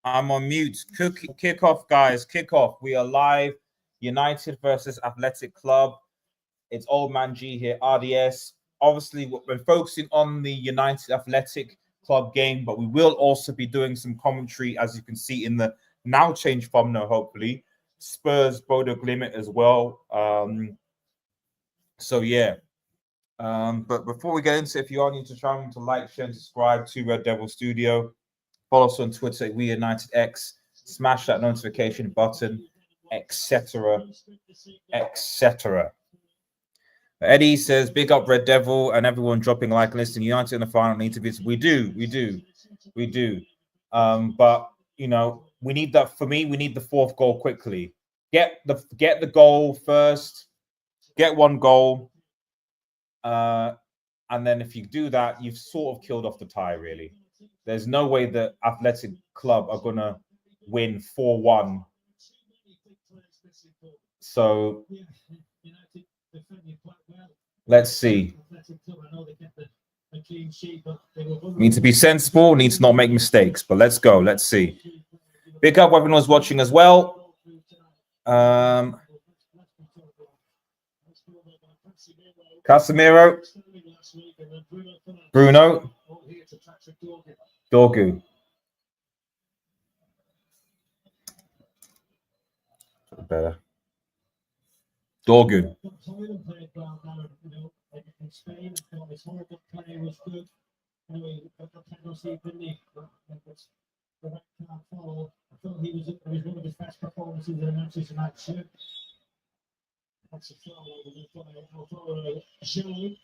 I'm on mute. Kick off, guys. Kick off. We are live. United versus Athletic Club. It's Old Man G here, RDS. Obviously, we're focusing on the United Athletic Club game, but we will also be doing some commentary, as you can see in the now changed thumbnail, hopefully. Spurs, Bodo Glimt as well. So, yeah. But before we get into it, if you are new to the channel, to like, share, and subscribe to Red Devil Studio. Follow us on Twitter, We United X. Smash that notification button, etc., etc. Eddie says, "Big up Red Devil and everyone dropping a like and listening. United in the final need to be. We do. But you know, we need that. For me, we need the fourth goal quickly. Get the goal first. Get one goal, and then if you do that, you've sort of killed off the tie. Really, there's no way that Athletic Club are gonna win 4-1. So let's see. Need to be sensible, need to not make mistakes, but let's go. Let's see. Big up everyone who's watching as well. Casemiro, Bruno, Dorgu. Better. Dorgu. In Spain, his horrible play was good. Anyway, the penalty, didn't he? The red card followed. I thought it was one of his best performances in a Manchester United. That's a foul. Shelley.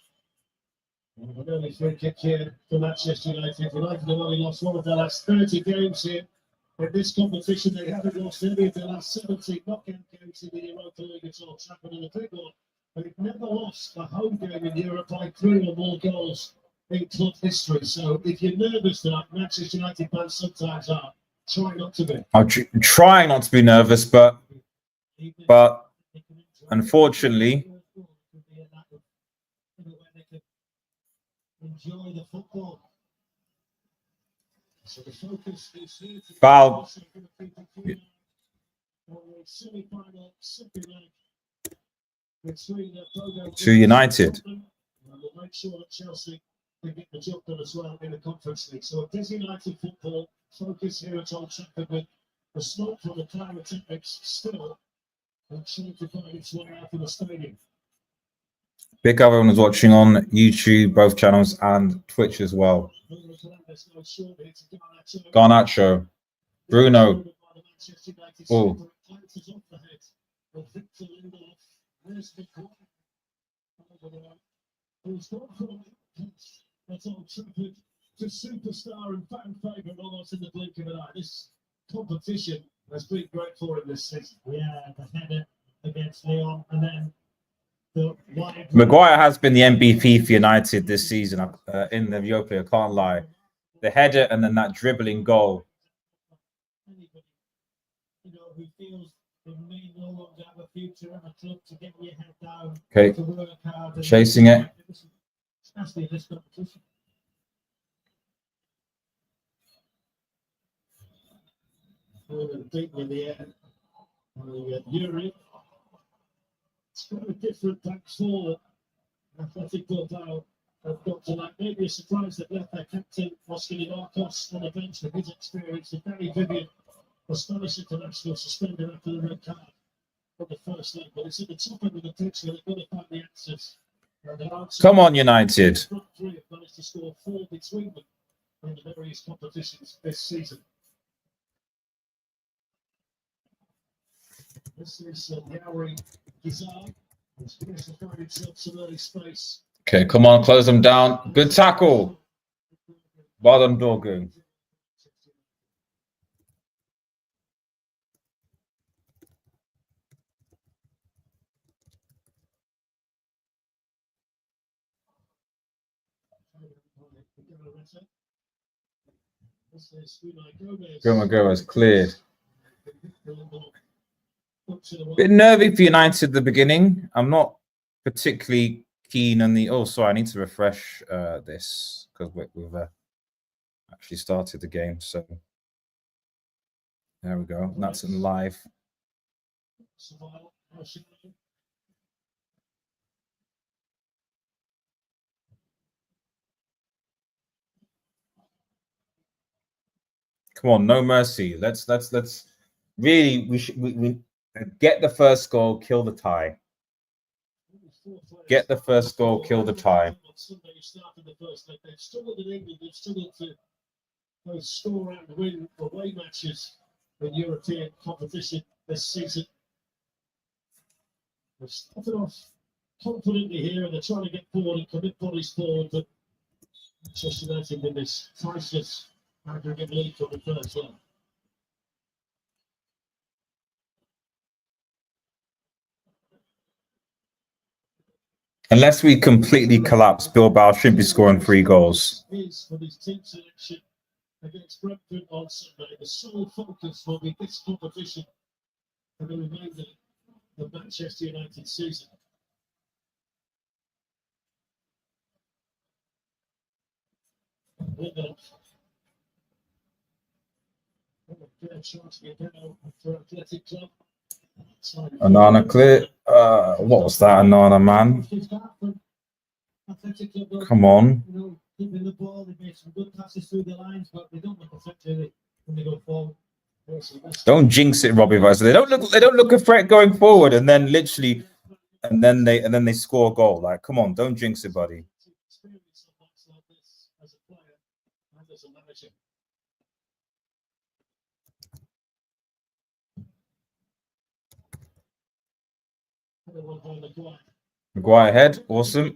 An early free kick here for Manchester United. United have only lost one of their last 30 games here. In this competition, they haven't lost any of their last 70 knockout games in the Europa League at Old Trafford in the big one. They've never lost a home game in Europe by 3 or more goals in club history. So if you're nervous that Manchester United fans sometimes are, try not to be. I'm trying not to be nervous, but unfortunately, enjoy the football. So the focus is here foul to United. We'll make sure that Chelsea can get the job done as well in the Conference League. So it is United football. Focus here at Old Trafford with the smoke from the pyrotechnics still trying to find its way out of the stadium. Big up everyone who's watching on YouTube, both channels, and Twitch as well. Garnacho, Bruno. Oh. That's Old Trafford to superstar and fan favourite almost in the blink of an eye. This competition has been great for him this season. Yeah, the header against Leon, and then Maguire has been the MVP for United this season in the Europa. I can't lie. The header and then that dribbling goal. Anybody, you know, who feels they may no longer have a future in a club, to get your head down, okay, to work hard, chasing it. Especially in this competition. Deep in the air. Yuri. It's got a different back four. Athletic Bilbao have got to that. Maybe a surprise that left their captain, Oscar Marcos, on the bench with his experience. A very vivid, the Spanish international suspended after the red card for the first leg. But it's at the top end of the pitch where they've got to find the answers. Come on, United. Front three have managed to score 4 between them in the various competitions this season. This is Gowrie Gizar. He's managed to find himself some early space. Okay, come on, close them down. Good tackle. Well done, Dorgu. Gomez cleared. Bit nervy for United at the beginning. I'm not particularly keen on the. Oh, sorry, I need to refresh this because we've actually started the game. So There we go. That's in live. Come on, no mercy. Let's really we get the first goal, kill the tie. Get the first goal, kill the tie. They've struggled in England. They've struggled to both score and win away matches in European competition this season. They've started off confidently here, and they're trying to get forward and commit bodies forward. But Manchester United in this priceless aggregate lead for the first leg. Unless we completely collapse, Bilbao should be scoring 3 goals. Is for his team selection against Brentford on Sunday. The sole focus will be this competition for the remainder of the Manchester United season. Onana clear. What was that, Onana, man? Come on. Keeping the ball, they made some good passes through the lines, but they don't look effective when they go forward. Don't jinx it, Robbie Rice. They don't look a threat going forward, and then literally, and then they score a goal. Like, come on, don't jinx it, buddy. Maguire head, awesome.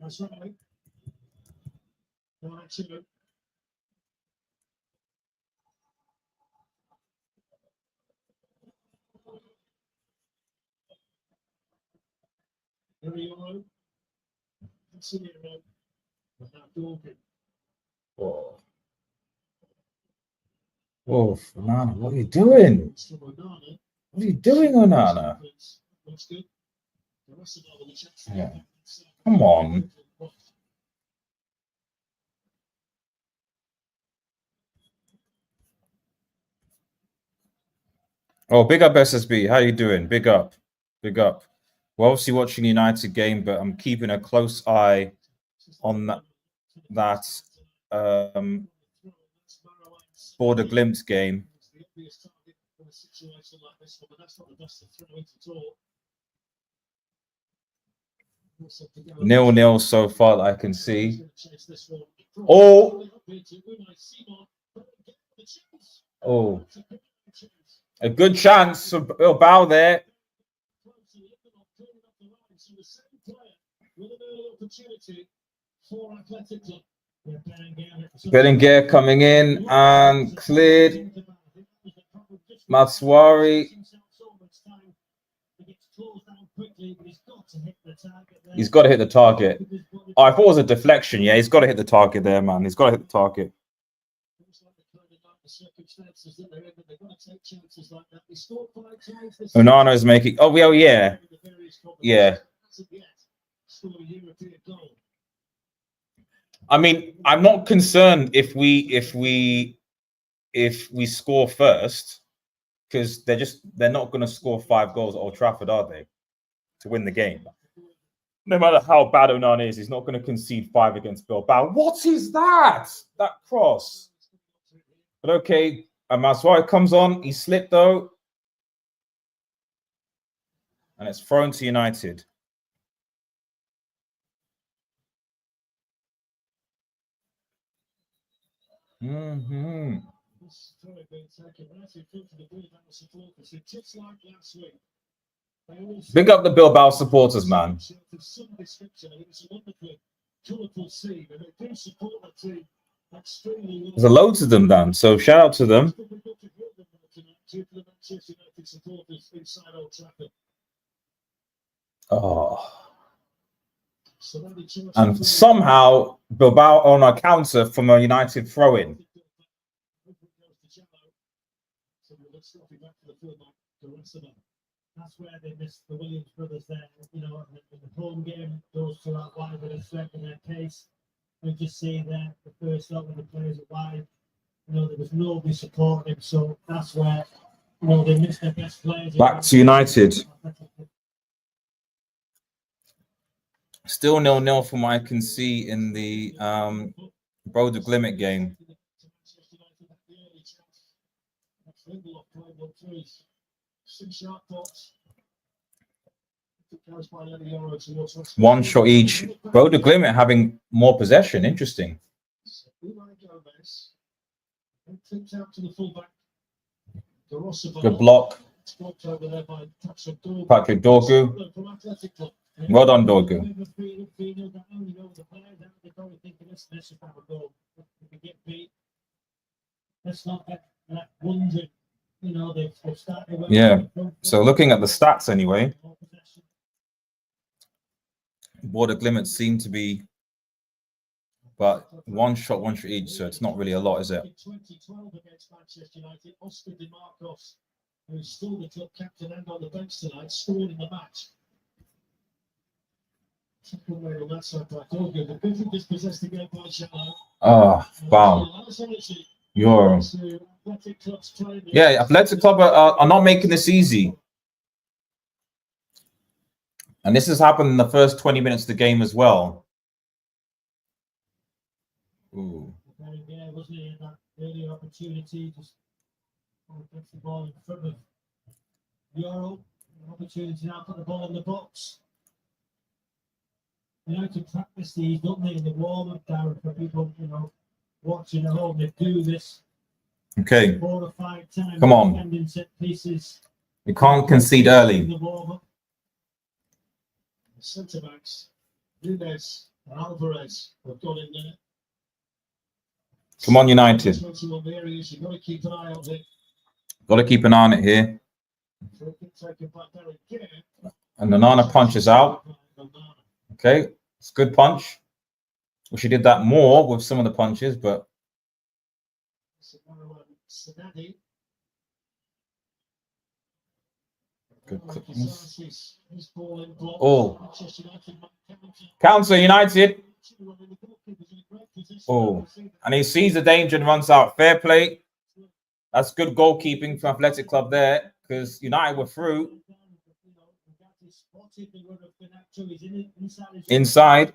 That's right. Whoa. Whoa, Onana, what are you doing? What are you doing, Onana? Yeah. Come on. Oh, big up SSB. How you doing? Big up. Big up. We're obviously watching the United game, but I'm keeping a close eye on that Border Glimpse game. 0-0 so far that I can see. Oh, a good chance for Bilbao there. Bellinger coming in and cleared. Matswari. He's got to hit the target. Oh, I thought it was a deflection. Yeah, he's got to hit the target there, man. He's got to hit the target. Onana is making. Oh, yeah. Yeah. I mean, I'm not concerned if we score first, because they're not going to score 5 goals at Old Trafford, are they, to win the game? No matter how bad Onana is, he's not going to concede 5 against Bilbao. What is that? That cross. But okay, Maswai comes on. He slipped though, and it's thrown to United. Big up the Bilbao supporters, man. There's a load to them, Dan. So shout out to them. Oh. And somehow Bilbao on a counter from a United throw-in. Let's drop it back to the fullback, the rest of them. That's where they missed the Williams brothers there. You know, in the home game, those two out wide with a threat in their case. We just see there the first lot when the players are wide. You know, there was nobody supporting him, so that's where, you know, they missed their best players. Back to United. Still 0-0 from what I can see in the Boulder Glimmet game. One shot each. Boulder Glimmet having more possession. Interesting. Good block. Patrick Dorgu. Well done, Dorgu. Yeah. So looking at the stats anyway, Boulder Glimmet seem to be, but one shot each, so it's not really a lot, is it? 2012 against Manchester United, Oscar DeMarcos, who's still the club captain and on the bench tonight, scored in the match. Oh, wow. Euro. Yeah, Athletic Club are not making this easy. And this has happened in the first 20 minutes of the game as well. Ooh. Yeah, wasn't it that early opportunity? Just gets the ball in front of Euro. Opportunity now, put the ball in the box. You know, to practice these, don't they, in the warm-up, Darren, for people, you know, watching at home, they do this. Okay. 4 or 5 times. Come on. Set pieces. You can't concede early. Centre backs, Nunes and Alvarez have gone in there. Come on, United. Got to keep an eye on it. Got to keep an eye on it here. And Nanana punches out. Okay, it's a good punch. Wish he did that more with some of the punches, but. Good. Oh. Counter United. Oh. And he sees the danger and runs out. Fair play. That's good goalkeeping from Athletic Club there, because United were through. Inside.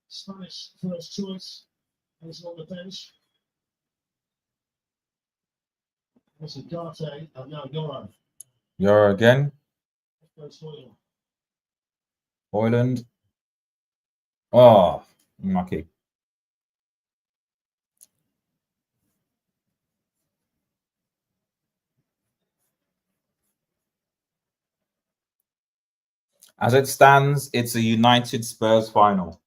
Spanish first choice. He's on the bench. This is Garte, and now Euro. Euro again. Hoyland. Oh, unlucky. As it stands, it's a United Spurs final.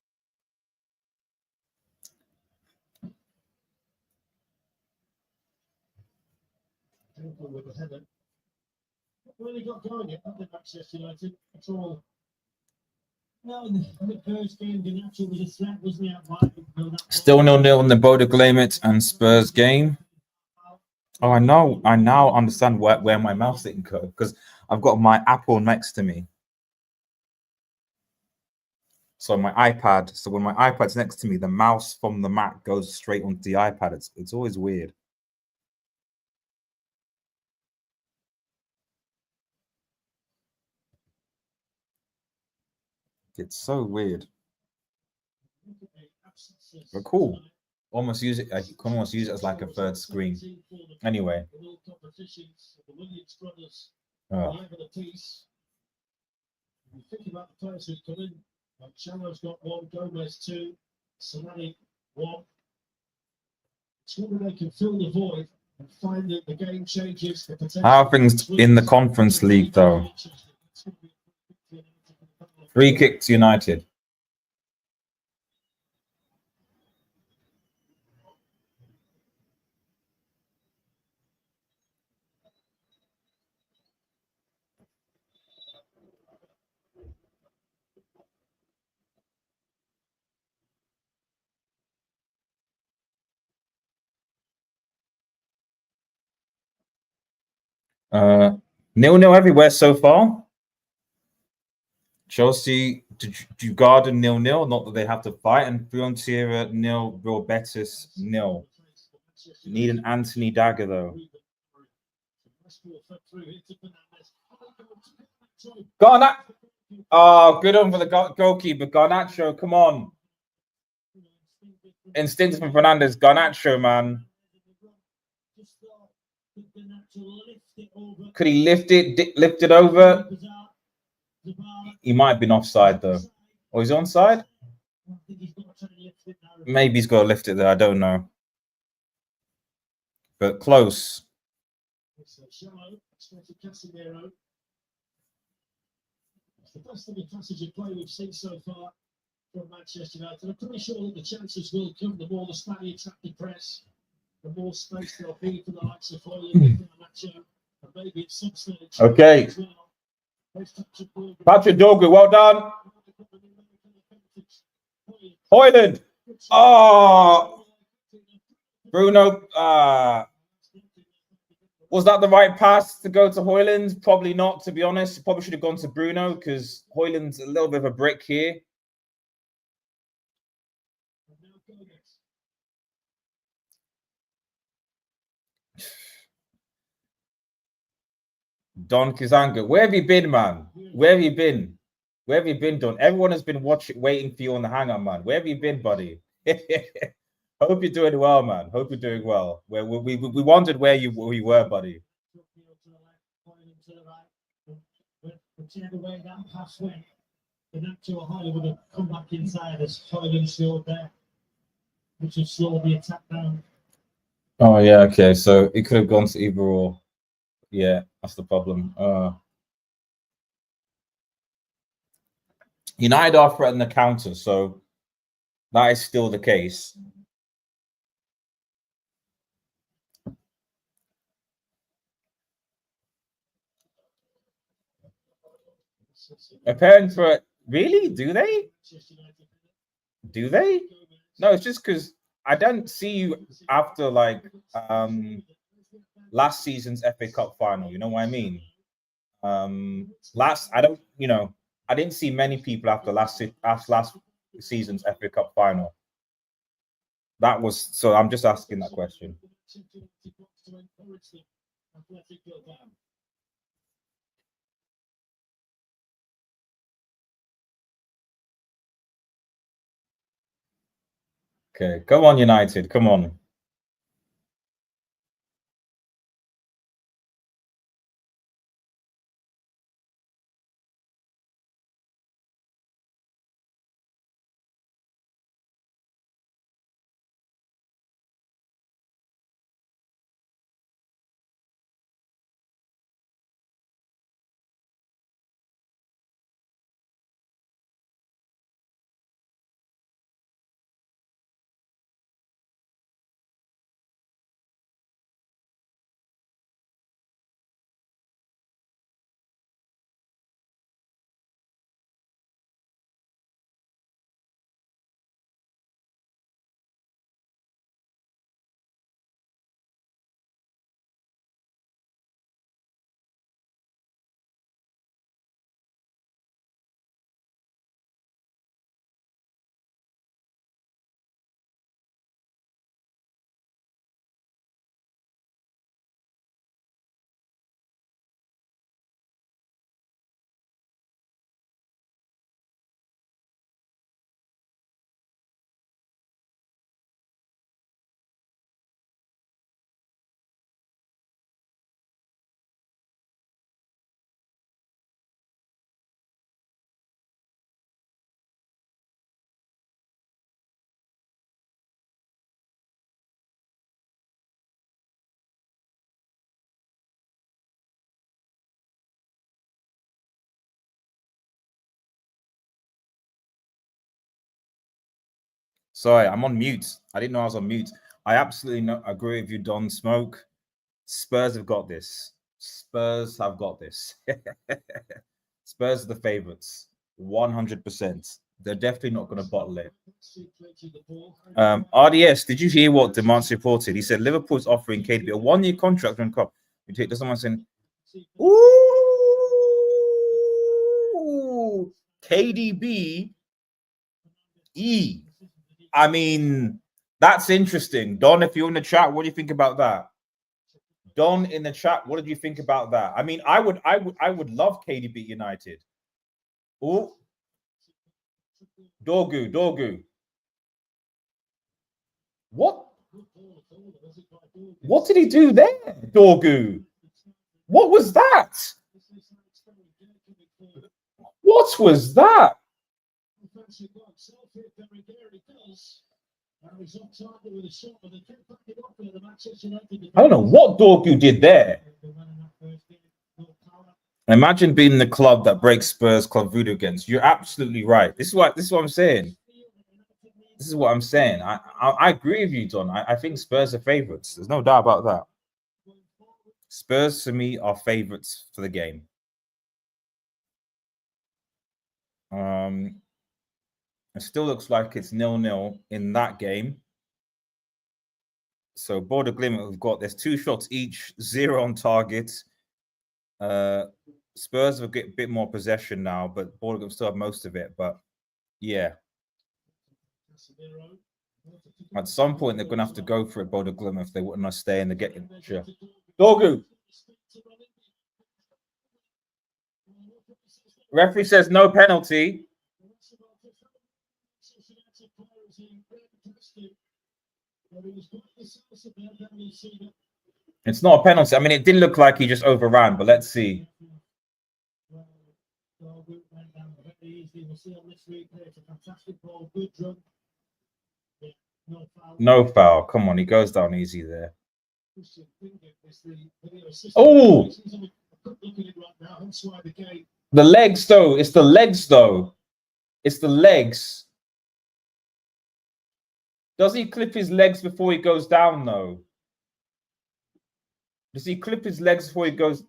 Really got going yet, haven't they, Manchester United? It's all. No, the first game, Ganacho was a threat, wasn't he? Still 0-0 in the Boulder Glimmet and Spurs game. Oh, I now understand where my mouse didn't go, because I've got my Apple next to me. So my iPad. So when my iPad's next to me, the mouse from the Mac goes straight onto the iPad. It's always weird. It's so weird. But cool. Almost use it. I can almost use it as like a third screen. Anyway. Oh. Think about the players who've come in. Chalo's got 1, Gomez 2, Samani 1. It's whether they can fill the void and find that the game changes. How are things in the Conference League, though? 3 kicks United. 0-0 everywhere so far. Chelsea to Garden 0-0. Not that they have to fight. And Fiorentina 0, Real Betis 0. Need an Anthony dagger though. Garnacho. Oh, good on for the goalkeeper. Garnacho, come on. Instinctive from Fernandez. Garnacho, man. Could he lift it over? He might have been offside though. Or he's onside? Maybe he's got to lift it there. I don't know. But close. It's the best of the passage of play we've seen so far from Manchester United. I'm pretty sure that the chances will come. The more the Spaniards have to press, the more space there'll be for the likes of Hoyland and Nacho, and maybe at some stage. Okay. Patrick Dorgu, well done. Hoyland. Oh, Bruno. Was that the right pass to go to Hoyland? Probably not, to be honest. Probably should have gone to Bruno because Hoyland's a little bit of a brick here. Don Kizanga, where have you been, man? Where have you been? Where have you been, Don? Everyone has been waiting for you on the hangar, man. Where have you been, buddy? Hope you're doing well, man. Hope you're doing well. We wondered where you were, buddy. Whichever way that pass went, the natural Hoyland would have come back inside as Hoyland showed there, which would slow the attack down. Oh yeah, okay. So it could have gone to either or. Yeah, that's the problem. United are threatening the counter, so that is still the case. Preparing for it. Really? Do they? Do they? No, it's just because I don't see you after like last season's FA Cup final. You know what I mean? I didn't see many people after last season's FA Cup final. That was so. I'm just asking that question. Okay, come on, United. Come on. Sorry, I'm on mute. I didn't know I was on mute. I absolutely agree with you, Don Smoke. Spurs have got this. Spurs have got this. Spurs are the favourites, 100%. They're definitely not going to bottle it. RDS, did you hear what Demands reported? He said Liverpool's offering KDB a one-year contract on COP. Doesn't want to Ooh, KDB. I mean, that's interesting. Don, if you're in the chat, what do you think about that? Don in the chat, what did you think about that? I mean, I would love KDB United. Oh, Dorgu. What did he do there, Dorgu? What was that? What was that? I don't know what Dorgu did there. Imagine being the club that breaks Spurs club voodoo against. You're absolutely right. This is what I'm saying. This is what I'm saying. I agree with you, Don. I think Spurs are favourites. There's no doubt about that. Spurs, to me, are favourites for the game. It still looks like it's 0-0 in that game. So Border Glimmer, we've got, there's 2 shots each, 0 on target. Spurs will get a bit more possession now, but Border Glimmer still have most of it. But yeah. At some point, they're going to have to go for it, Border Glimmer, if they want to stay in the game. Sure. Dorgu. Referee says no penalty. It's not a penalty. I mean, it did look like he just overran, but let's see. No foul. Come on, he goes down easy there. Oh! The legs, though. It's the legs, though. It's the legs. Does he clip his legs before he goes down, though? Does he clip his legs before he goes?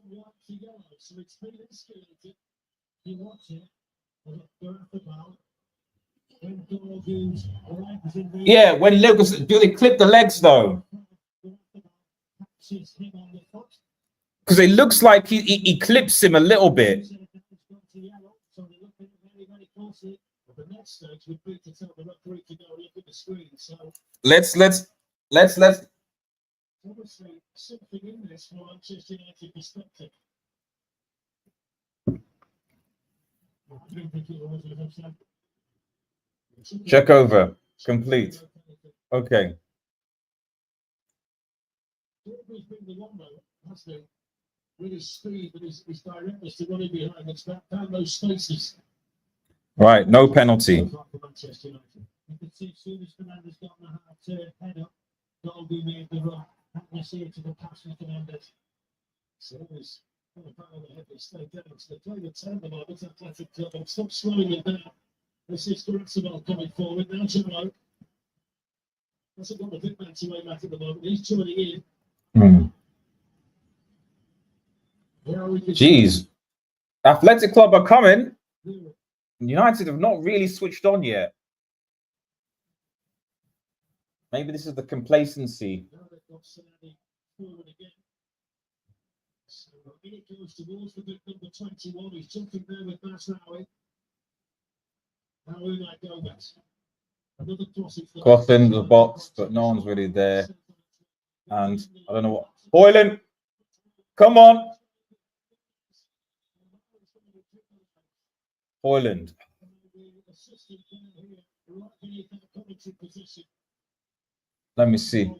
Yeah, when Lucas, do they clip the legs, though? Because it looks like he clips him a little bit. Let's check over. Complete. Okay. Right, no penalty. Stop slowing it down. This is Graswell coming forward now. Jimmo hasn't got the big man to aim at the moment. He's joining in. Jeez. Athletic Club are coming. United have not really switched on yet. Maybe this is the complacency. Crossing the box, but no one's really there. And I don't know what. Boylan, come on. Boylan. Let me see.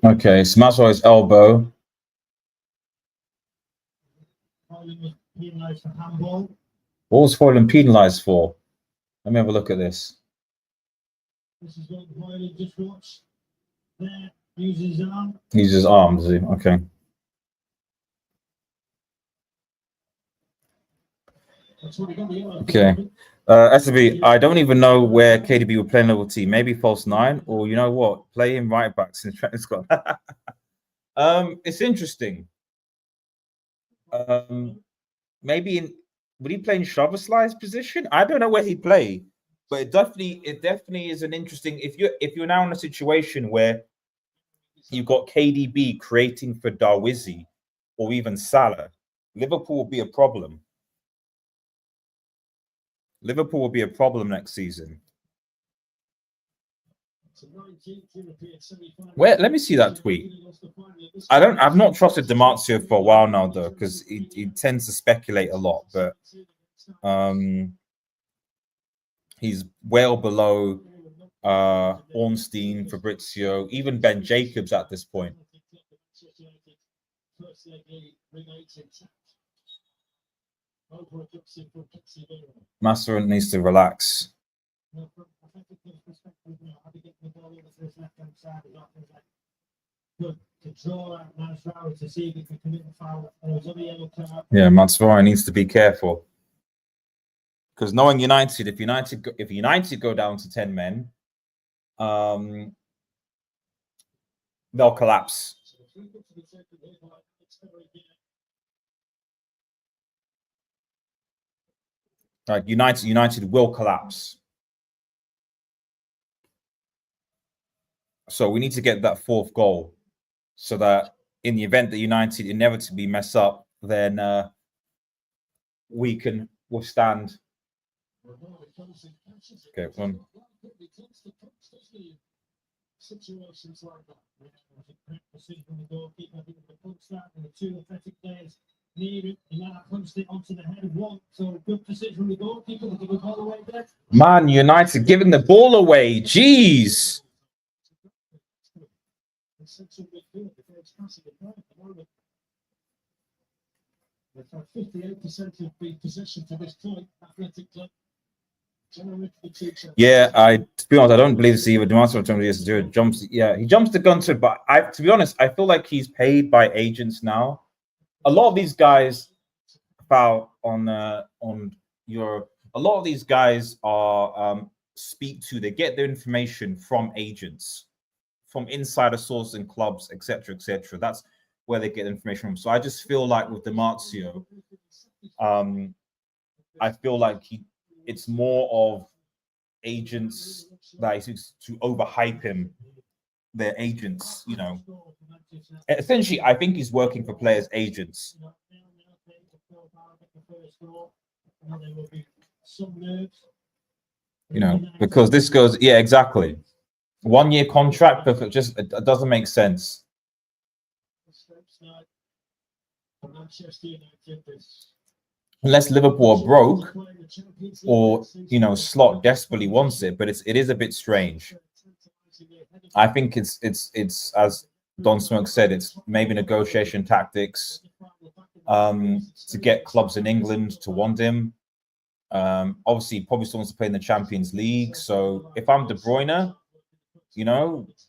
Okay, smash on his elbow. What was Hoyland penalised for? Let me have a look at this. This is what Hoyland just watched. There, uses his arm. Uses his arm, does he? Okay. Okay. SB, I don't even know where KDB will play in level T. Maybe false 9, or you know what? Play him right back since Trent's gone. It's interesting. Maybe would he play in Szoboszlai's position? I don't know where he play. But it definitely is an interesting. If you're now in a situation where you've got KDB creating for Darwizi or even Salah, Liverpool will be a problem. Liverpool will be a problem next season. Where? Let me see that tweet. I've not trusted Demartio for a while now though, because he tends to speculate a lot, but he's well below Ornstein, Fabrizio, even Ben Jacobs at this point. Masseron needs to relax. Yeah, Masseron needs to be careful. Because knowing United, if United go down to 10 men, they'll collapse. Like United will collapse. So we need to get that fourth goal, so that in the event that United inevitably mess up, then we can withstand. Okay, one. Situations like that. The goalkeeper, I think the punch that and the two athletic players near it, and that punched it onto the head of one. So good decision from the goalkeeper to give the ball away there. Man United giving the ball away. Jeez. 58% of the possession to this point, Athletic Club. Yeah, to be honest, I don't believe Steve Demartio jumps. Yeah, he jumps the gun to it, but to be honest, I feel like he's paid by agents now. A lot of these guys on Europe. A lot of these guys are they get their information from agents, from insider sources in clubs, etc., etc. That's where they get information from. So I just feel like with Demartio, I feel like it's more of agents that is to overhype him. Their agents, you know. Essentially, I think he's working for players' agents. You know, because this goes, yeah, exactly. 1 year contract, but it doesn't make sense. Unless Liverpool are broke, or Slot desperately wants it, but it is a bit strange. I think it's as Don Smoke said, it's maybe negotiation tactics to get clubs in England to want him. Obviously, he probably still wants to play in the Champions League. So if I'm De Bruyne,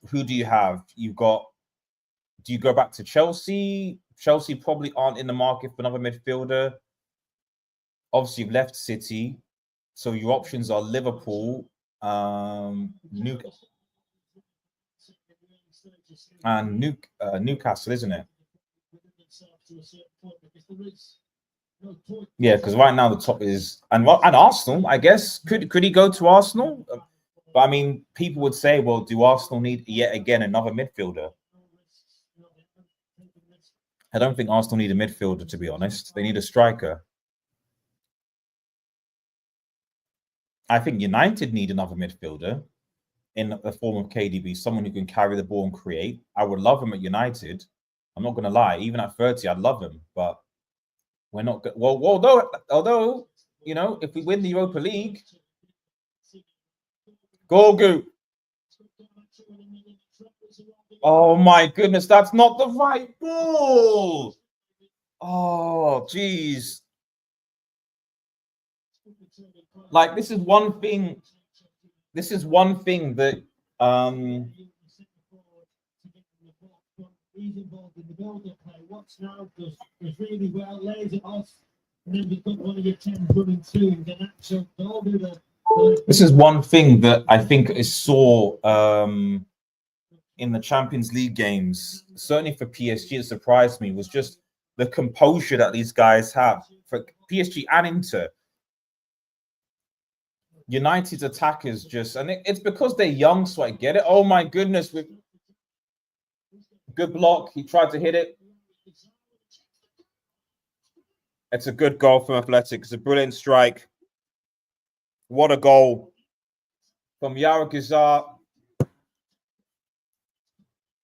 who do you have? Do you go back to Chelsea? Chelsea probably aren't in the market for another midfielder. Obviously, you've left City, so your options are Liverpool, Newcastle, isn't it? Yeah, because right now the top is and Arsenal. I guess could he go to Arsenal? But I mean, people would say, well, do Arsenal need yet again another midfielder? I don't think Arsenal need a midfielder, to be honest. They need a striker. I think United need another midfielder in the form of KDB, someone who can carry the ball and create. I would love him at United. I'm not going to lie. Even at 30, I'd love him. But we're not good. Well, although if we win the Europa League, Gorgu. Oh my goodness, that's not the right ball. Oh, geez. Like, this is one thing that he's involved in the build-up play. What's now does really well, lays it off, and then you've got one of your 10 running through and then actually all do the. This is one thing that I think is saw in the Champions League games, certainly for PSG, it surprised me, was just the composure that these guys have for PSG and Inter. United's attackers just, and it's because they're young, so I get it. Oh my goodness, with good block, he tried to hit it. It's a good goal from Athletic. It's a brilliant strike. What a goal from Yaragizar.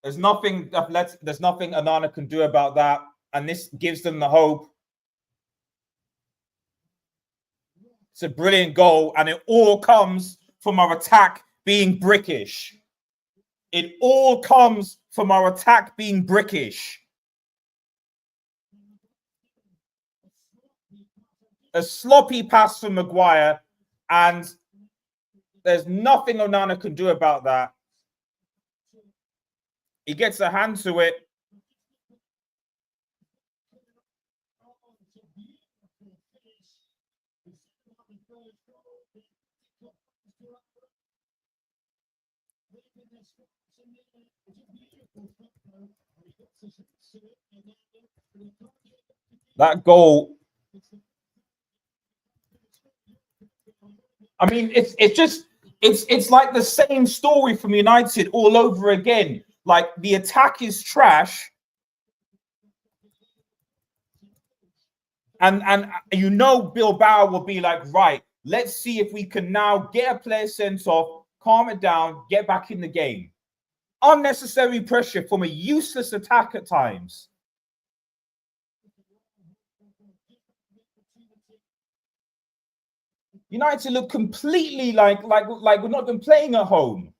There's nothing Onana can do about that, and this gives them the hope. It's a brilliant goal, and it all comes from our attack being brickish. It all comes from our attack being brickish. A sloppy pass from Maguire, and there's nothing Onana can do about that. He gets a hand to it. That goal, I mean, it's like the same story from United all over again. Like, the attack is trash, and you know Bilbao will be like, right, let's see if we can now get a player sent off, calm it down, get back in the game. Unnecessary pressure from a useless attack at times. United look completely like we're not even playing at home.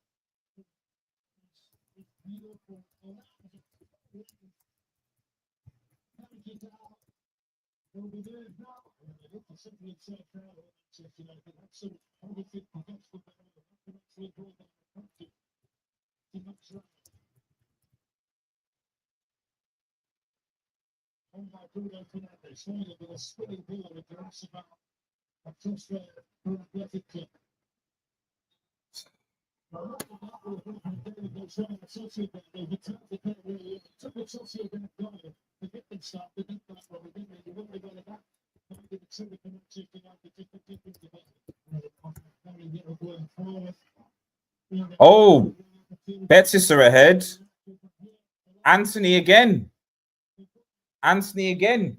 Oh, Betis are ahead. Anthony again. Anthony again.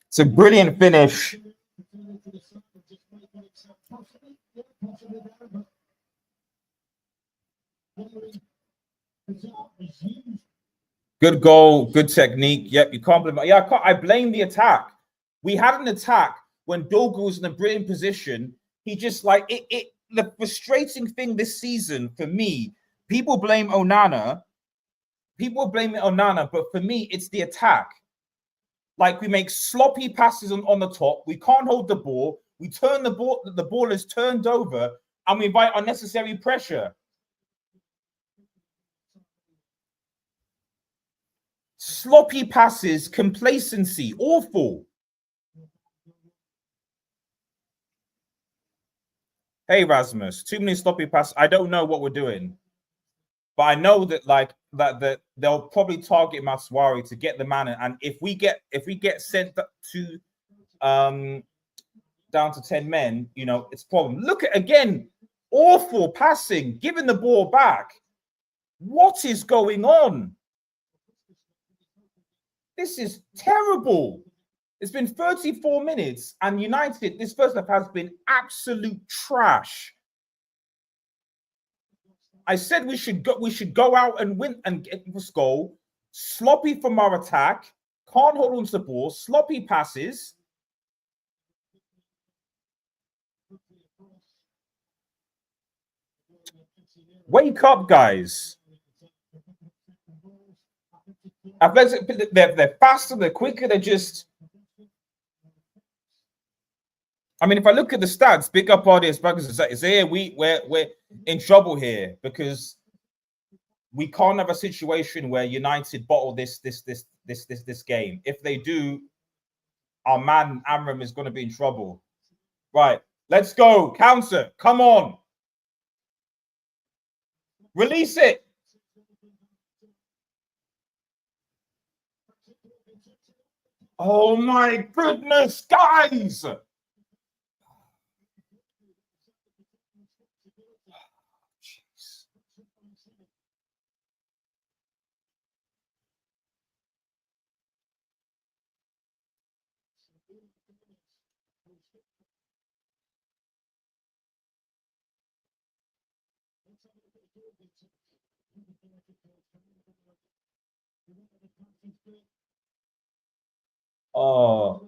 It's a brilliant finish. Good goal, good technique. Yep, you can't blame. Yeah, I blame the attack. We had an attack when Dogu was in a brilliant position. He just like it. The frustrating thing this season for me, people blame Onana. People blame Onana, but for me, it's the attack. Like, we make sloppy passes on the top. We can't hold the ball. We turn the ball. The ball is turned over, and we invite unnecessary pressure. Sloppy passes, complacency, awful. Hey, Rasmus, too many sloppy passes. I don't know what we're doing, but I know that that they'll probably target Maswari to get the man. And if we get sent to down to 10 men, you know, it's a problem. Look at again, awful passing, giving the ball back. What is going on? This is terrible. It's been 34 minutes, and United, this first half has been absolute trash. I said we should go out and win and get this goal. Sloppy from our attack, can't hold on to the ball, sloppy passes. Wake up, guys. They're faster, they're quicker, they're just... I mean, if I look at the stats, big up audience buggers is here. We're in trouble here because we can't have a situation where United bottle this game. If they do, our man Amram is going to be in trouble. Right, let's go. Counter, come on. Release it. Oh my goodness, guys! Jeez. Oh.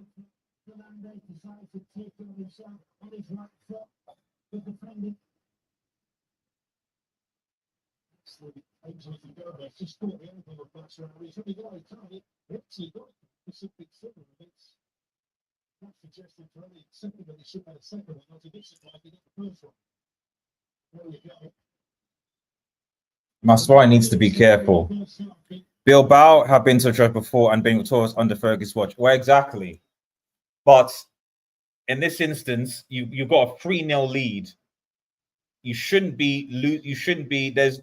Maswai needs to be careful. Bilbao have been to a trophy before and been victorious under Fergie's watch. Well, exactly. But in this instance, you've got a 3-0 lead. You shouldn't be. There's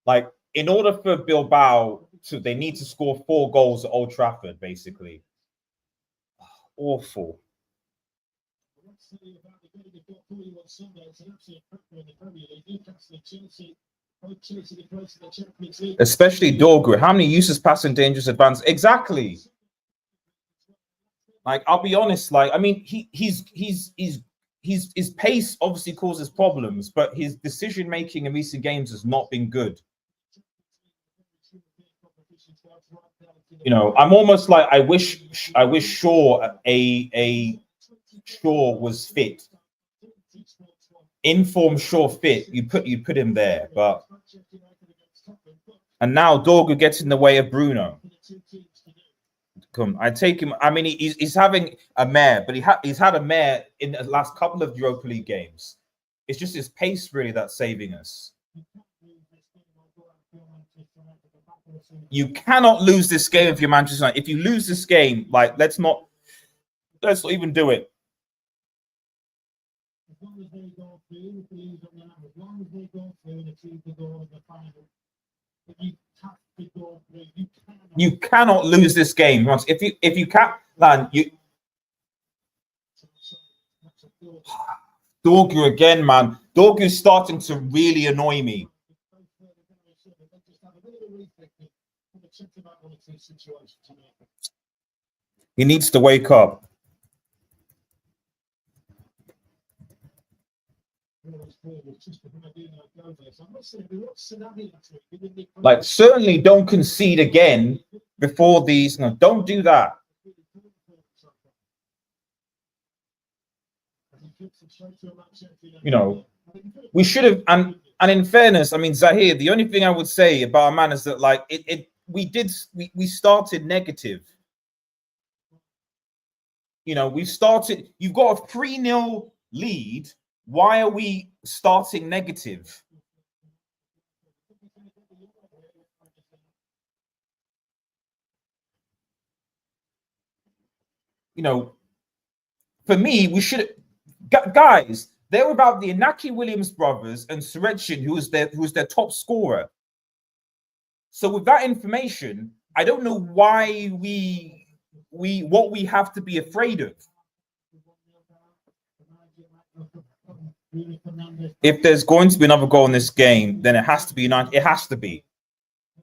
like, in order for Bilbao to, they need to score 4 goals at Old Trafford, basically. Awful. Especially Dorgu. How many uses passing dangerous advance? Exactly. Like, I'll be honest. Like, I mean, his pace obviously causes problems, but his decision making in recent games has not been good. You know, I'm almost like, I wish Shaw Shaw was fit. Inform Shaw fit. You put him there, but and now Dorgu gets in the way of Bruno. Come, I take him. I mean, he's having a mare, but he's had a mare in the last couple of Europa League games. It's just his pace really that's saving us. You cannot lose this game if you're Manchester United. If you lose this game, like, let's not even do it. You cannot lose this game. If you can't, man, you. Dorgu again, man. Dorgu's starting to really annoy me. He needs to wake up. Like, certainly don't concede again before these. No, don't do that. You know, we should have. And in fairness, I mean, Zahir, the only thing I would say about a man is that, like, we started negative. You know, we started. You've got a 3-0 lead. Why are we starting negative? You know, for me, we should, guys. They're about the Inaki Williams brothers and Surechin, who was their top scorer. So with that information, I don't know why what we have to be afraid of. If there's going to be another goal in this game, then it has to be United. It has to be.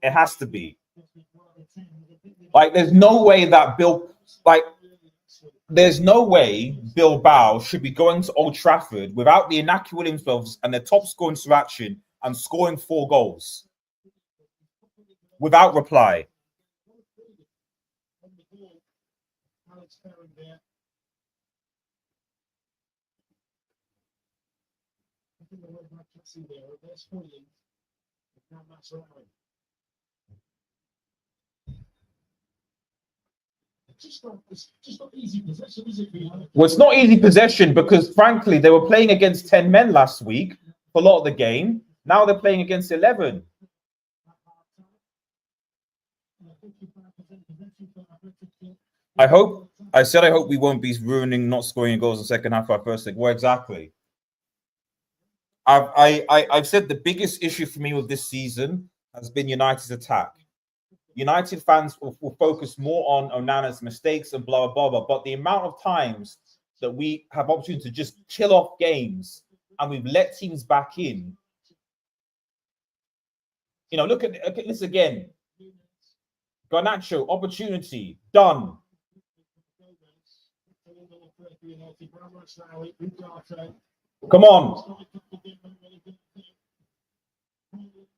It has to be. Like, there's no way that there's no way Bilbao should be going to Old Trafford without the Inaki Williams brothers and their top scoring Surechin and scoring 4 goals without reply. Well, it's not easy possession because, frankly, they were playing against 10 men last week for a lot of the game. Now they're playing against 11. I hope we won't be ruining not scoring goals in the second half of our first leg. Well, exactly. I've said the biggest issue for me with this season has been United's attack. United fans will focus more on Onana's mistakes and blah, blah, blah. But the amount of times that we have opportunity to just kill off games and we've let teams back in. You know, look at this again. Garnacho, opportunity, done. Come on.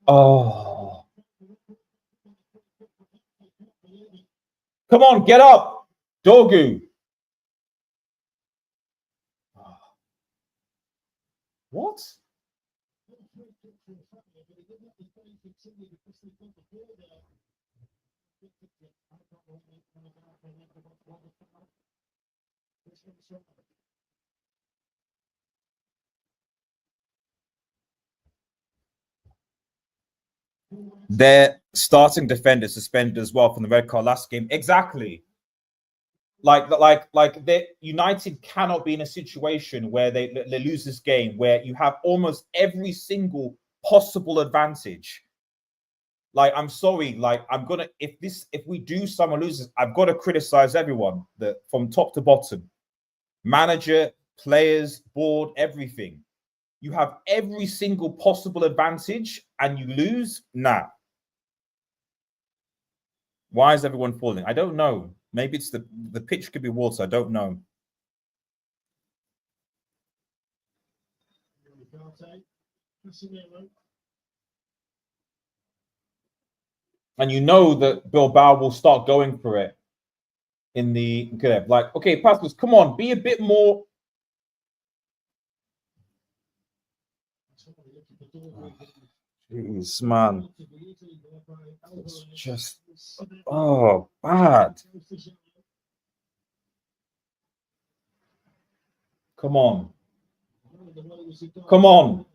Oh. Come on, get up. Dogu. What? Their starting defender suspended as well from the red card last game. Exactly. Like the United cannot be in a situation where they lose this game where you have almost every single possible advantage. Like, I'm sorry, like if we do someone loses, I've got to criticize everyone from top to bottom. Manager, players, board, everything. You have every single possible advantage and you lose? Nah. Why is everyone falling? I don't know. Maybe it's the pitch could be water. I don't know. And you know that Bilbao will start going for it in the like, okay, Pascals, come on, be a bit more. Jeez, man. It's just bad. Come on. Come on.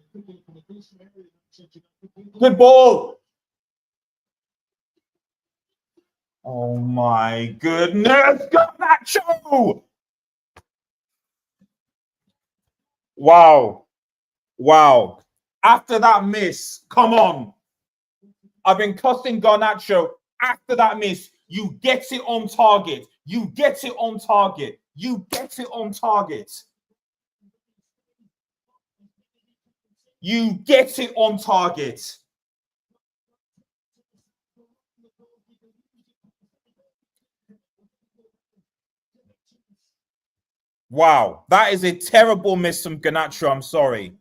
Good ball. Oh my goodness. Garnacho. Wow. Wow. After that miss, come on. I've been cussing Garnacho. After that miss, you get it on target. You get it on target. You get it on target. You get it on target. Wow, that is a terrible miss from Garnacho. I'm sorry.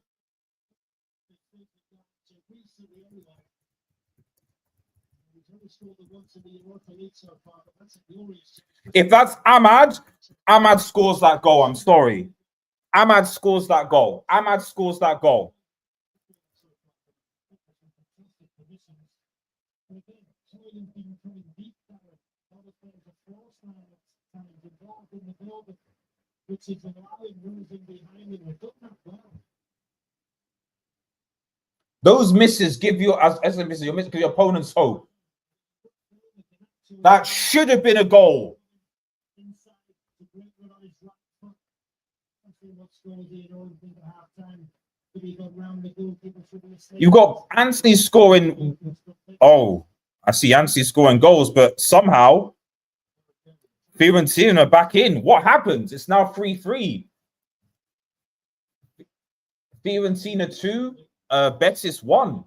If that's Ahmad scores that goal. I'm sorry. Ahmad scores that goal. Ahmad scores that goal. Those misses give you, as a misser, give your opponents hope. That should have been a goal. You've got Anthony scoring. Oh, I see Anthony scoring goals, but somehow Fiorentina back in. What happens? It's now 3-3. Fiorentina 2, Betis 1.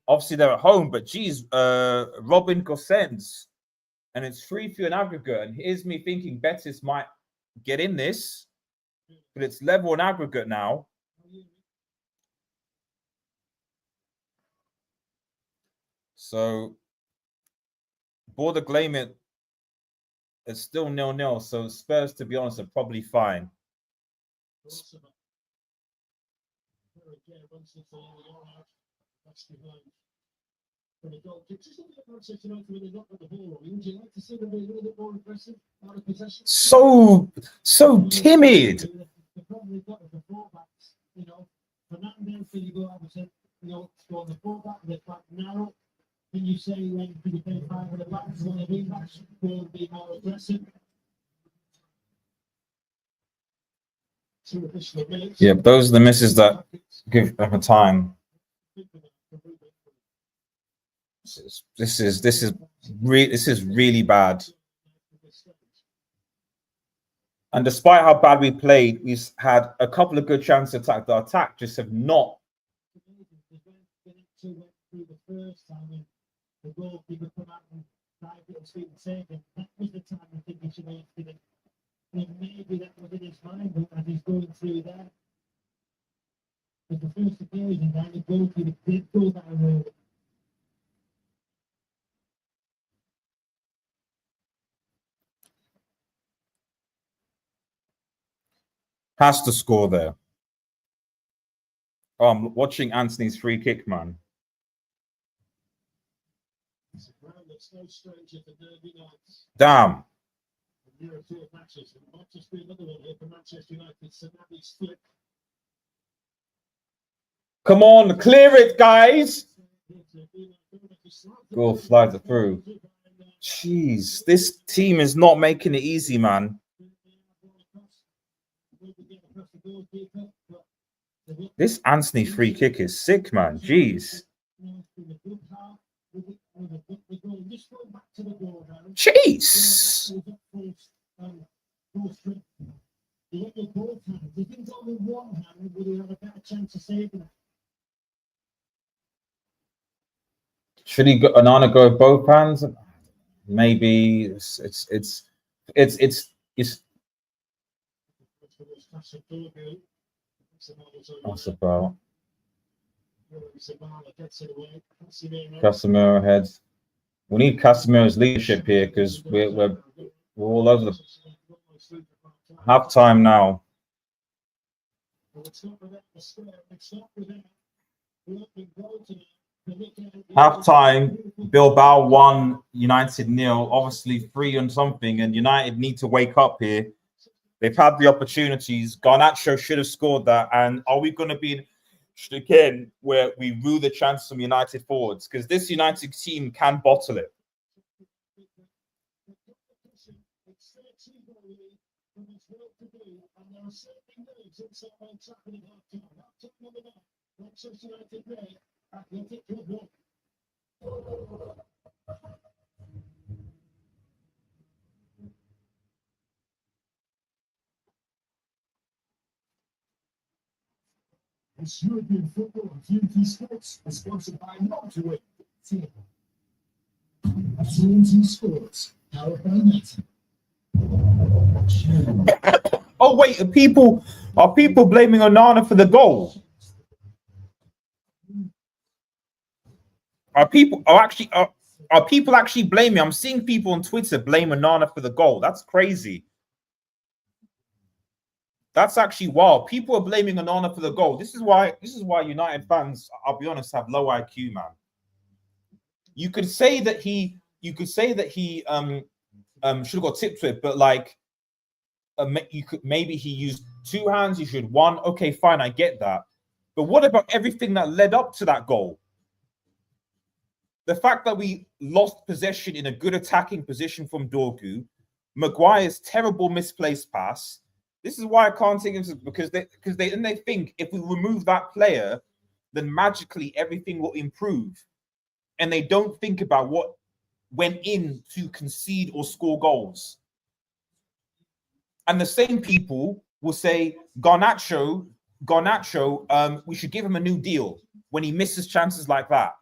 Obviously, they're at home, but geez, Robin Gosens. And it's 3-3 in aggregate. And here's me thinking Betis might get in this, but it's level in aggregate now. So, Border Glamit is still 0-0. So, Spurs, to be honest, are probably fine. So timid. Yeah, those are the misses that give them a time. This is really bad. And despite how bad we played, we've had a couple of good chances to attack. The attack just have not. The goalkeeper come out and dive at his feet and save him. That was the time I think he should have did it. And maybe that was in his mind, but as he's going through there, but the first occasion, down the goalkeeper did go that road. Has to score there. Oh, I'm watching Anthony's free kick, man. Damn. Come on, clear it, guys. Goal slides it through. Jeez, this team is not making it easy, man. This Anthony free kick is sick, man. Jeez. Jeez. Should he go Onana go both hands? Maybe it's that's about Casemiro heads. We need Casemiro's leadership here because we're all over the half time now. Half time, Bilbao 1, United 0. Obviously 3 on something, and United need to wake up here. They've had the opportunities. Garnacho should have scored that. And are we going to be again where we rule the chances from United forwards? Because this United team can bottle it. This European football and TNT Sports is sponsored by Motorway. TNT Sports, powered by Meta. Oh wait, are people blaming Onana for the goal? Are people actually blaming? I'm seeing people on Twitter blame Onana for the goal. That's crazy. That's actually wild. People are blaming Onana for the goal. This is why United fans, I'll be honest, have low IQ, man. You could say that he should have got tipped to it, but like maybe he used 2 hands, you should 1. Okay, fine, I get that. But what about everything that led up to that goal? The fact that we lost possession in a good attacking position from Dorgu, Maguire's terrible misplaced pass. This is why I can't take him because they think if we remove that player, then magically everything will improve. And they don't think about what went in to concede or score goals. And the same people will say Garnacho, we should give him a new deal when he misses chances like that.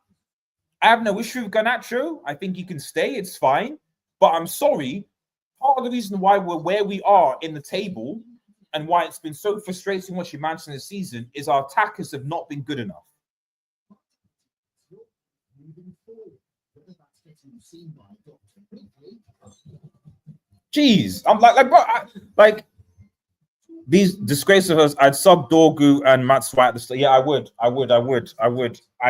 I have no issue with Garnacho. I think he can stay. It's fine. But I'm sorry. Part of the reason why we're where we are in the table and why it's been so frustrating watching Manchester this season is our attackers have not been good enough. Jeez, I'm like these disgraceful. I'd sub Dorgu and Matsuai at the start. Yeah, I would. I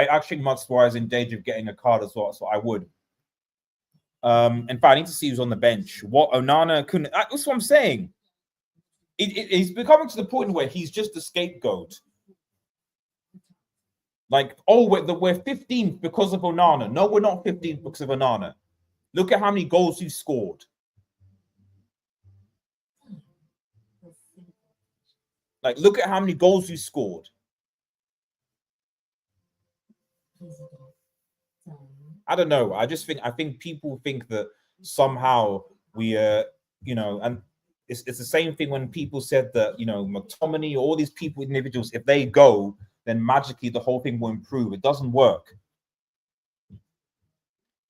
actually Matsuai is in danger of getting a card as well, so I would. In fact, I need to see who's on the bench. What Onana couldn't. That's what I'm saying. He's becoming to the point where he's just a scapegoat. Like, oh, we're 15th because of Onana. No, we're not 15th because of Onana. Look at how many goals he's scored. Like, look at how many goals he's scored. I don't know. I think people think that somehow we and it's the same thing when people said that, McTominay, all these people, individuals, if they go, then magically the whole thing will improve. It doesn't work.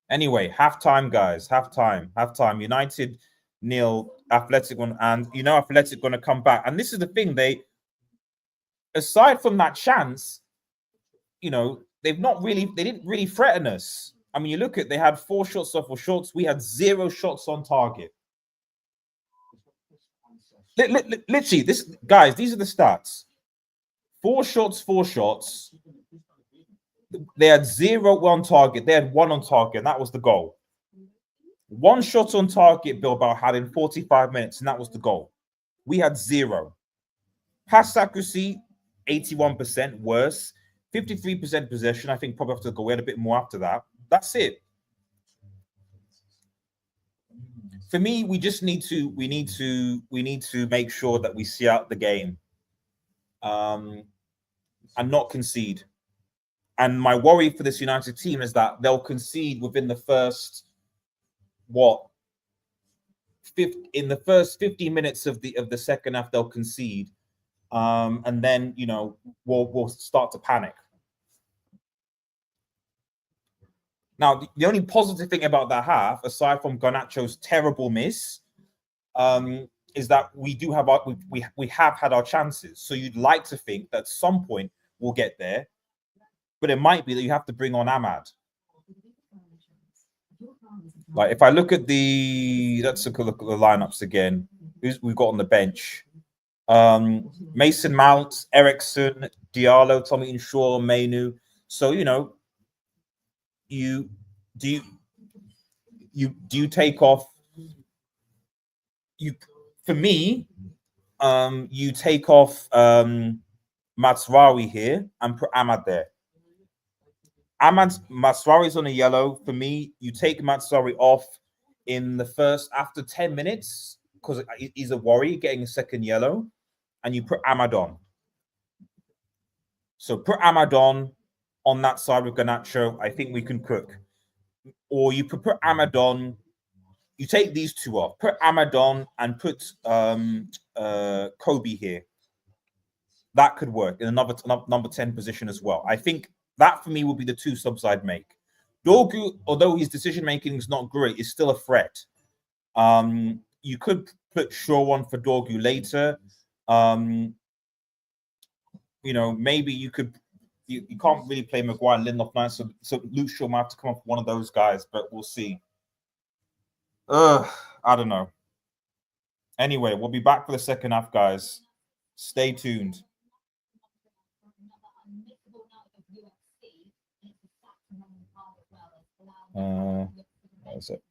Anyway, halftime, guys. Halftime. United nil, Athletic one, and Athletic going to come back. And this is the thing, aside from that chance, they didn't really threaten us. I mean, you look at, they had 4 shots off for shots. We had 0 shots on target. Literally, these are the stats. 4 shots. They had 0 on target. They had 1 on target, and that was the goal. 1 shot on target Bilbao had in 45 minutes, and that was the goal. We had 0. Pass accuracy, 81%, worse. 53% possession. I think probably after the goal, we had a bit more after that. That's it. For me, we need to make sure that we see out the game, and not concede. And my worry for this United team is that they'll concede within the first in the first 15 minutes of the second half. They'll concede, and then we'll start to panic. Now, the only positive thing about that half, aside from Garnacho's terrible miss, is that we have had our chances. So you'd like to think that at some point we'll get there, but it might be that you have to bring on Ahmad. Like, if I look at let's look at the lineups again. Who's we've got on the bench? Mason Mount, Ericsson, Diallo, Tommy Inshaw, Mainu. So do you take off? For me, you take off Matsraoui here and put Ahmad there. Matsraoui's on a yellow. For me, you take Matsraoui off in the first, after 10 minutes, because he's a worry getting a second yellow, and you put Ahmad on. So put Ahmad on that side with Garnacho. I think we can cook. Or you put Ahmad on. You take these 2 off. Put Ahmad on and put Kobe here. That could work in another number 10 position as well. I think that for me will be the 2 subs I'd make. Dorgu, although his decision making is not great, is still a threat. You could put Shaw on for Dorgu later. Maybe you could. You can't really play Maguire and Lindelof now, so Luke Shaw might have to come off one of those guys, but we'll see. I don't know. Anyway, we'll be back for the second half, guys. Stay tuned. What is it?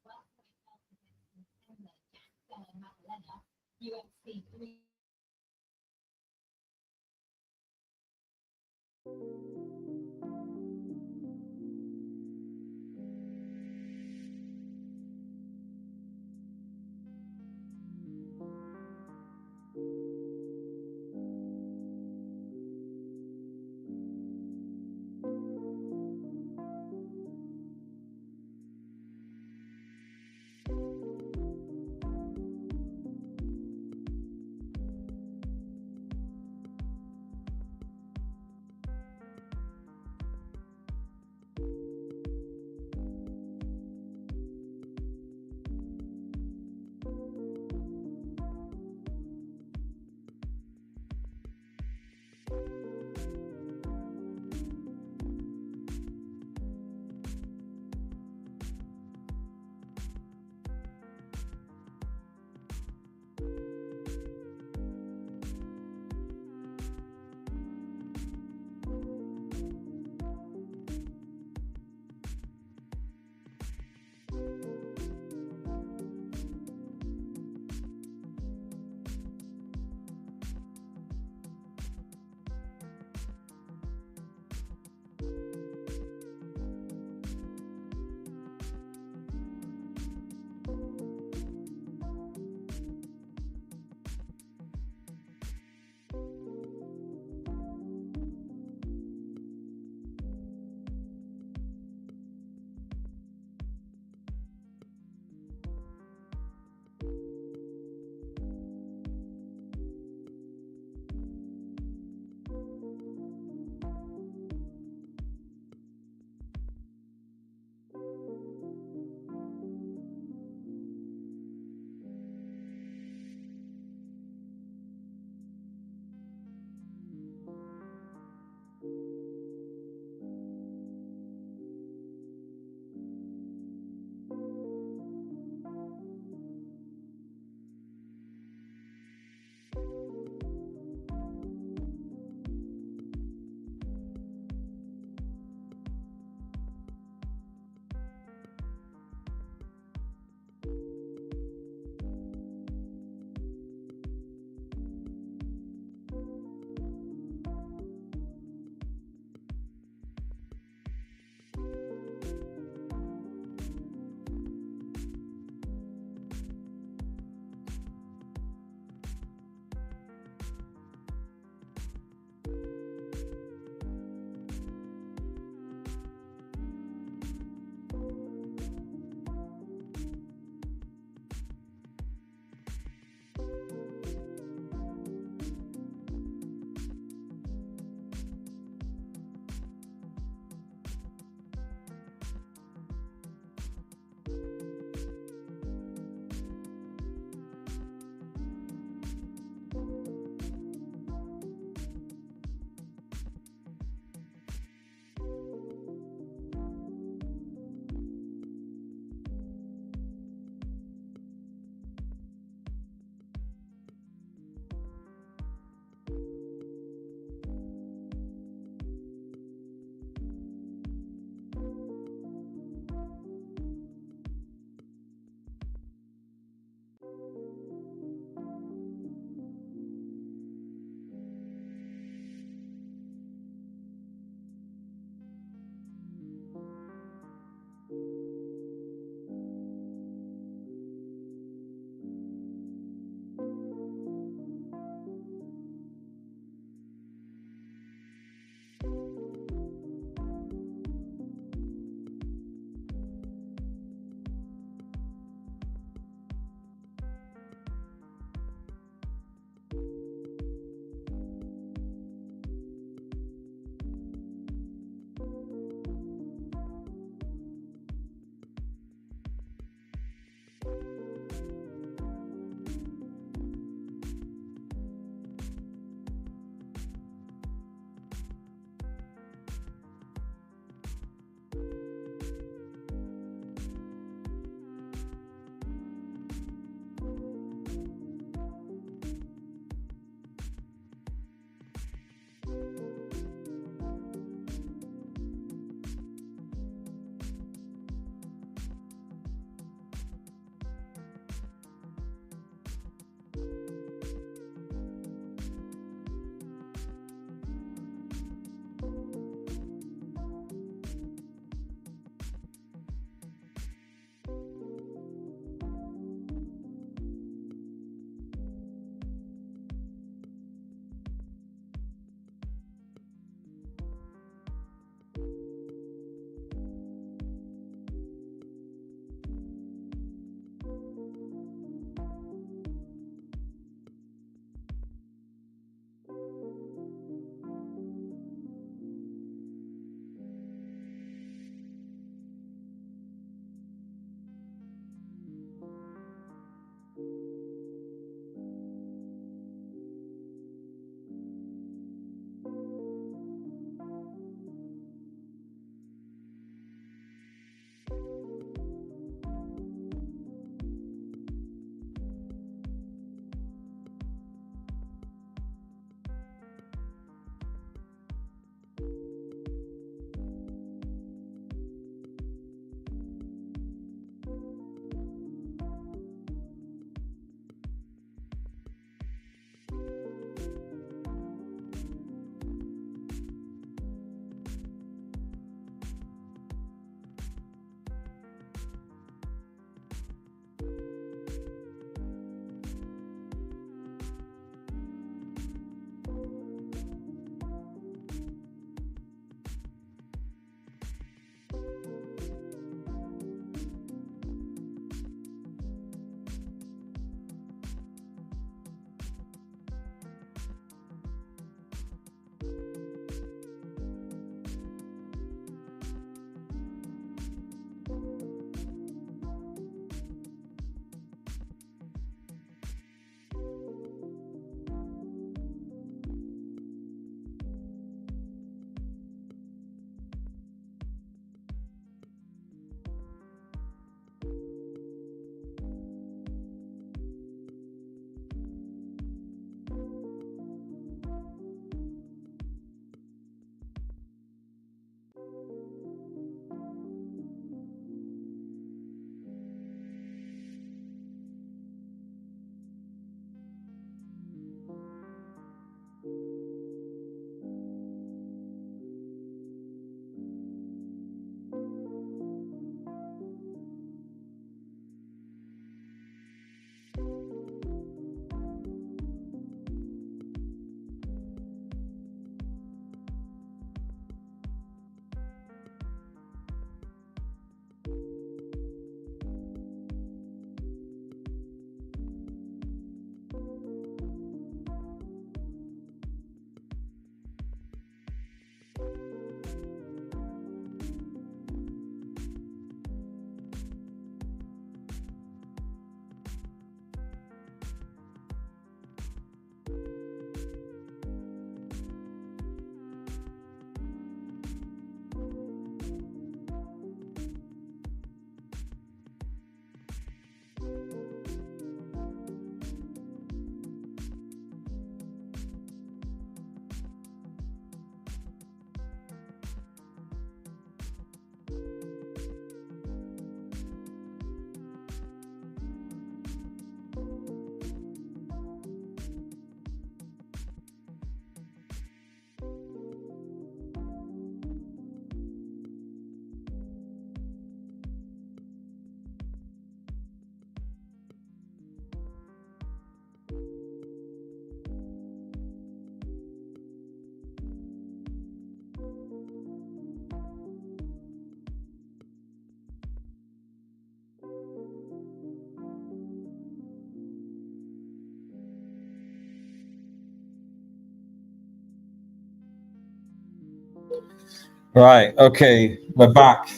Right. Okay. We're back.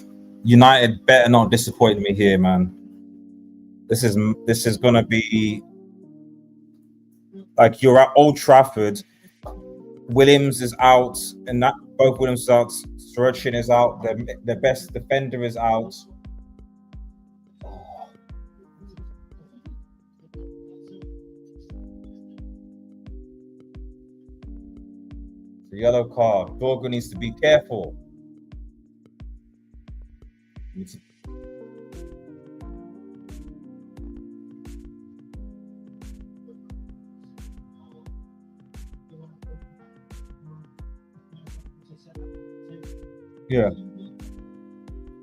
United better not disappoint me here, man. This is gonna be like you're at Old Trafford. Williams is out, and that both Williams is out. Sorokin is out. The best defender is out. The yellow card. Dorgo needs to be careful. Yeah.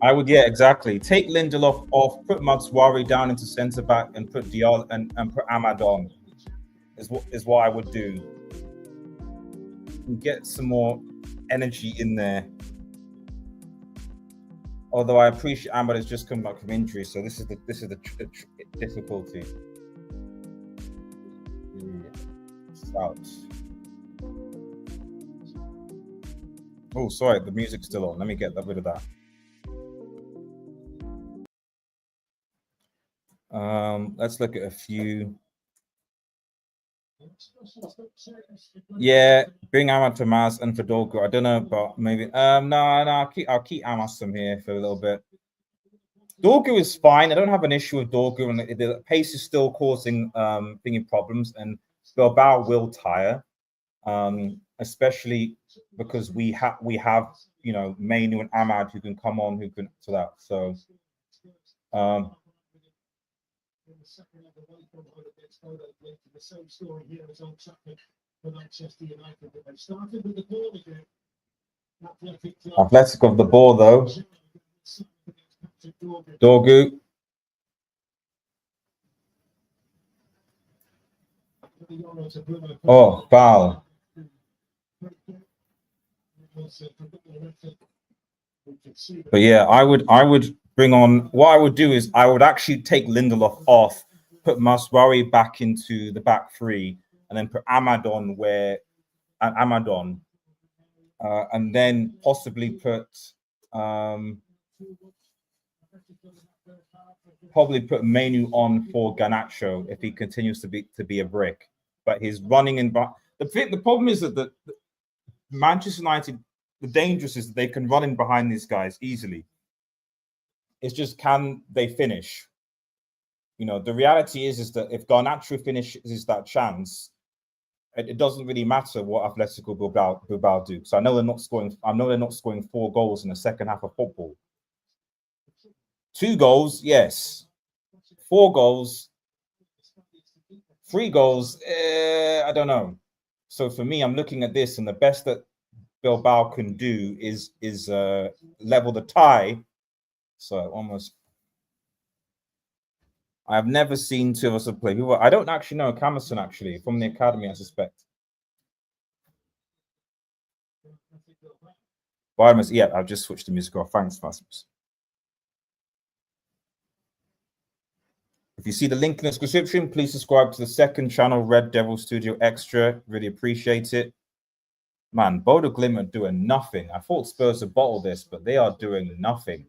I would, yeah, exactly. Take Lindelof off, put Matswari down into centre back, and put Diallo and put Ahmad on. Is what I would do. And get some more energy in there. Although I appreciate Ahmad has just come back from injury, so this is the difficulty. It's out. Oh, sorry, the music's still on. Let me get rid of that. Let's look at a few. Yeah, bring Ahmad to Maz and for Dorgo. I don't know, but maybe no, I'll keep Amasum here for a little bit. Dorgo is fine. I don't have an issue with Dorgo, and the pace is still causing thingy problems, and Bilbao will tire, especially because we have Mainu and Ahmad who can come on, who can to that. So the second leg away from home against Bodo Glimt. The same story here as Old Trafford for Manchester United. They started with the ball again. Athletic of the ball though. Dorgu. Oh, foul. But yeah, I would bring on. What I would do is I would actually take Lindelof off, put Maswari back into the back three, and then put Ahmad on and then possibly put Mainu on for Garnacho if he continues to be a brick. But he's running in. But the problem is that the Manchester United, the dangerous is that they can run in behind these guys easily. It's just, can they finish? The reality is that if Garnacho finishes that chance, it doesn't really matter what Atletico Bilbao do. So I know they're not scoring 4 goals in the second half of football. 2 goals, yes. 4 goals, 3 goals, I don't know. So for me, I'm looking at this, and the best that Bilbao can do is level the tie. So almost. I've never seen 2 of us play. I don't actually know Camerson, actually, from the academy, I suspect. Virus, yeah, I've just switched the music off. Thanks, Vasmus. If you see the link in the description, please subscribe to the second channel, Red Devil Studio Extra. Really appreciate it. Man, Bodo Glimt are doing nothing. I thought Spurs would bottle this, but they are doing nothing.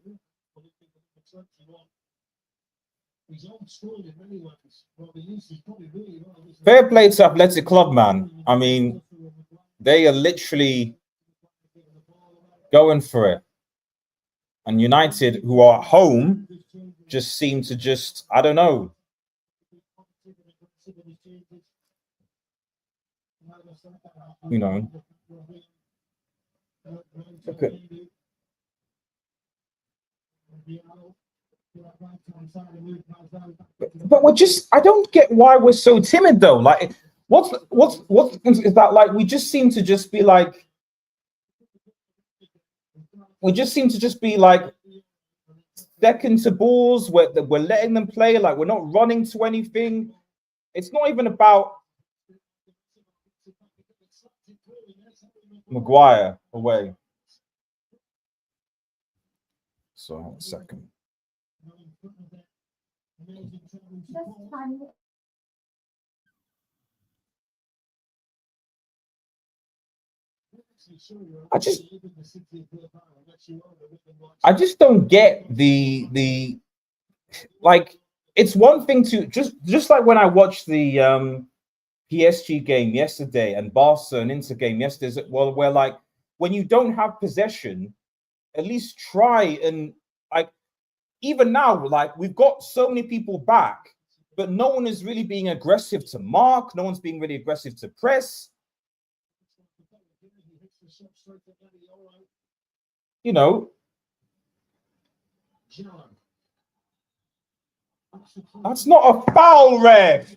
Fair play to Athletic Club, man. I mean, they are literally going for it. And United, who are at home, just seem to I don't know. Look at. But I don't get why we're so timid though. Like, what's is that like? We just seem to just be like second to balls. We're letting them play. Like, we're not running to anything. It's not even about Maguire away. So, 1 second. I just don't get the like. It's one thing to just like when I watched the PSG game yesterday and Barca and Inter game yesterday. Well, where like when you don't have possession, at least try and like even now, like we've got so many people back, but no one is really being aggressive to mark. No one's being really aggressive to press. You know, that's not a foul, ref.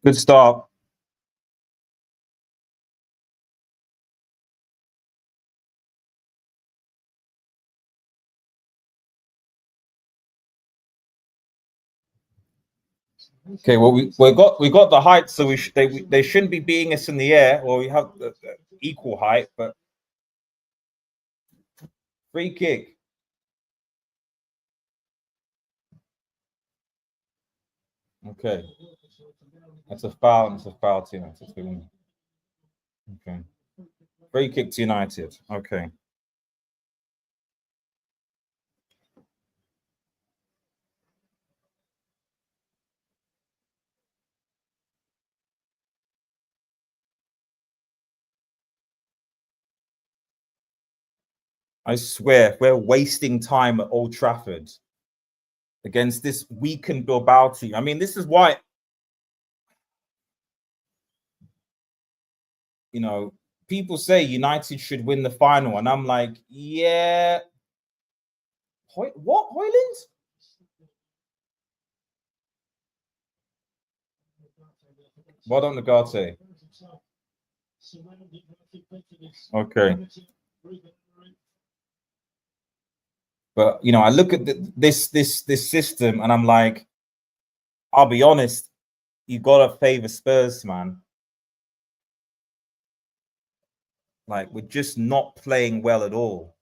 Good start. Okay, well we got the height, so they shouldn't be beating us in the air. Well, we have the equal height, but free kick. Okay, that's a foul. It's a foul to United. Okay, free kick to United. Okay. I swear, we're wasting time at Old Trafford against this weakened Bilbao team. I mean, this is why, you know, people say United should win the final, and I'm like, yeah. What, Hoyland? Well done, Nagate. Okay. But you know, I look at this system, and I'm like, I'll be honest, you gotta favor Spurs, man. Like we're just not playing well at all.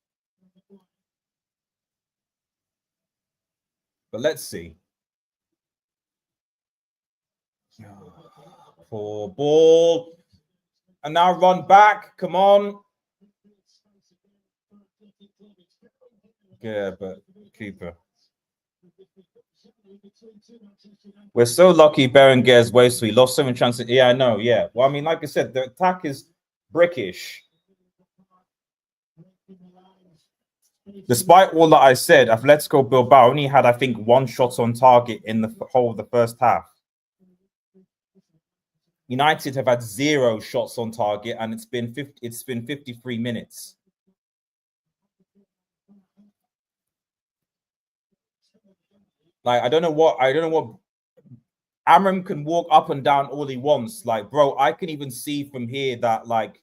But let's see. Poor ball, and now run back. Come on. Yeah, but keeper. We're so lucky Berenguer's waste. We lost 7 chances. Yeah, I know. Yeah. Well, I mean, like I said, the attack is brickish. Despite all that I said, Atletico Bilbao only had, I think, 1 shot on target in the whole of the first half. United have had 0 shots on target, and it's been 53 minutes. Like I don't know what Amorim can walk up and down all he wants. Like, bro, I can even see from here that like,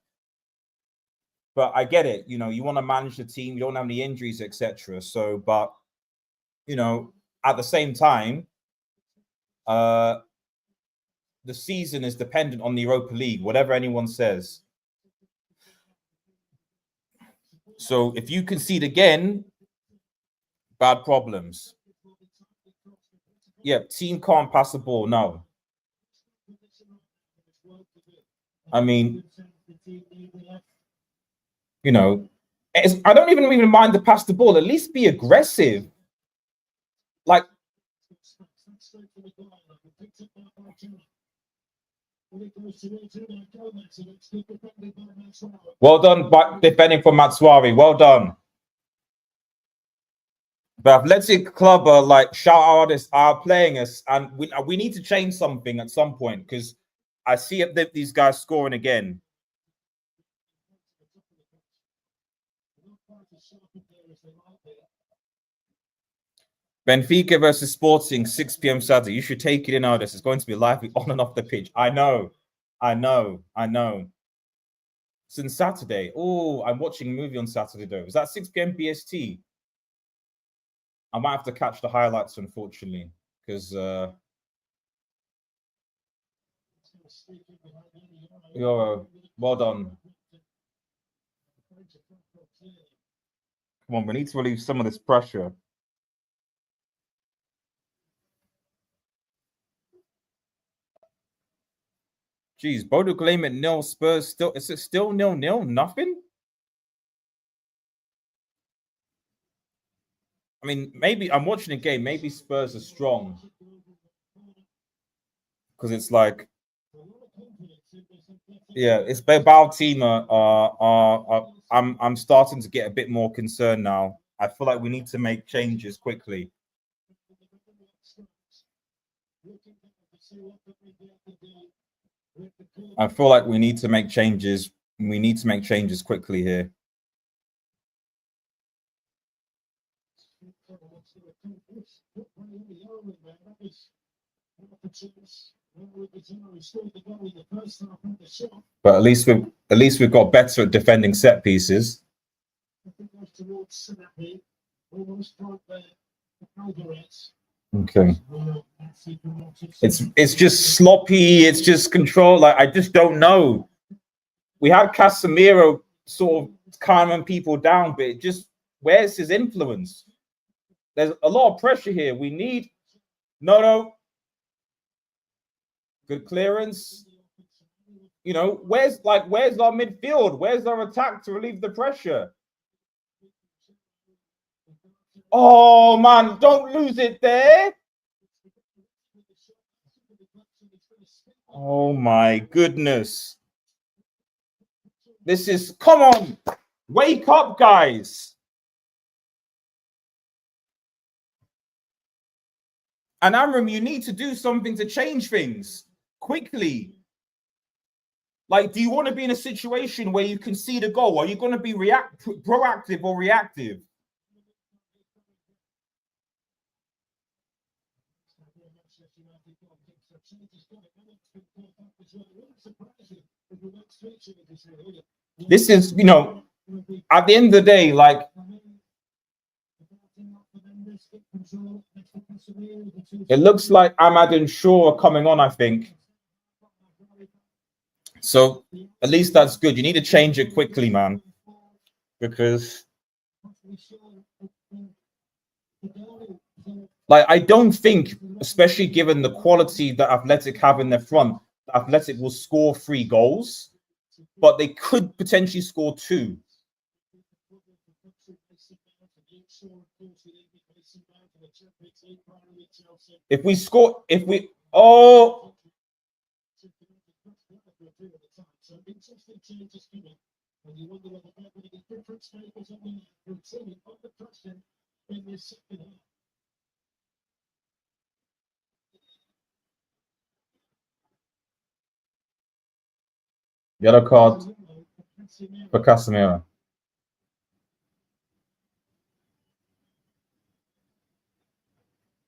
but I get it. You know, you want to manage the team, you don't have any injuries, etc. So, but you know, at the same time, the season is dependent on the Europa League, whatever anyone says. So if you concede again, bad problems. Yeah, team can't pass the ball. No. I mean, you know, I don't even mind the pass the ball. At least be aggressive. Like, well done by defending for Matsuari. Well done. But Athletic Club are like shout artists are playing us, and we need to change something at some point because I see these guys scoring again. Benfica versus Sporting, 6 p.m. Saturday. You should take it in, Aldous. It's going to be lively on and off the pitch. I know. Since Saturday. Oh, I'm watching a movie on Saturday, though. Is that 6 p.m. BST? I might have to catch the highlights, unfortunately. because yo, well done. Come on, we need to relieve some of this pressure. Jeez, Bodo Glimt at 0, Spurs still. Is it still 0-0? Nothing? I mean, maybe I'm watching a game. Maybe Spurs are strong because it's like, yeah, it's Bilbao team. I'm starting to get a bit more concerned now. I feel like we need to make changes quickly. I feel like we need to make changes. We need to make changes quickly here. But at least we've got better at defending set pieces. Okay. It's just sloppy. It's just control. Like, I just don't know. We had Casemiro sort of calming people down, but it just, where's his influence? There's a lot of pressure here. We need no. Good clearance. You know, where's our midfield? Where's our attack to relieve the pressure? Oh man, don't lose it there. Oh my goodness. This is, come on, wake up, guys. And Amorim, you need to do something to change things quickly. Like, do you want to be in a situation where you concede a goal? Are you going to be proactive or reactive? This is, you know, at the end of the day, like, it looks like Ahmad and Shaw are coming on, I think. So at least that's good. You need to change it quickly, man, because like, I don't think, especially given the quality that Athletic have in their front, Athletic will score 3 goals, but they could potentially score 2. If we score, yellow card for Casemiro.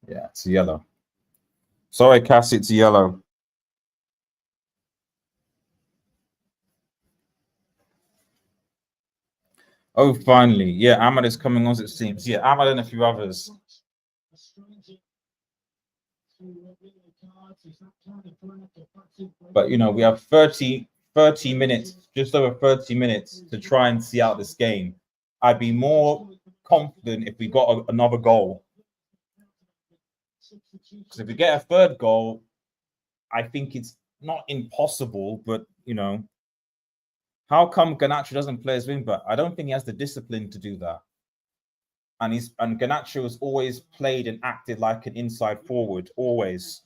Yeah, it's yellow. Sorry, Cass, it's yellow. Oh, finally. Yeah, Ahmad is coming on, it seems. Yeah, Ahmad and a few others. But, you know, we have 30 minutes, just over 30 minutes to try and see out this game. I'd be more confident if we got another goal. Because if we get a third goal, I think it's not impossible, but, you know, how come Garnacho doesn't play as wingback? I don't think he has the discipline to do that. And Garnacho has always played and acted like an inside forward, always.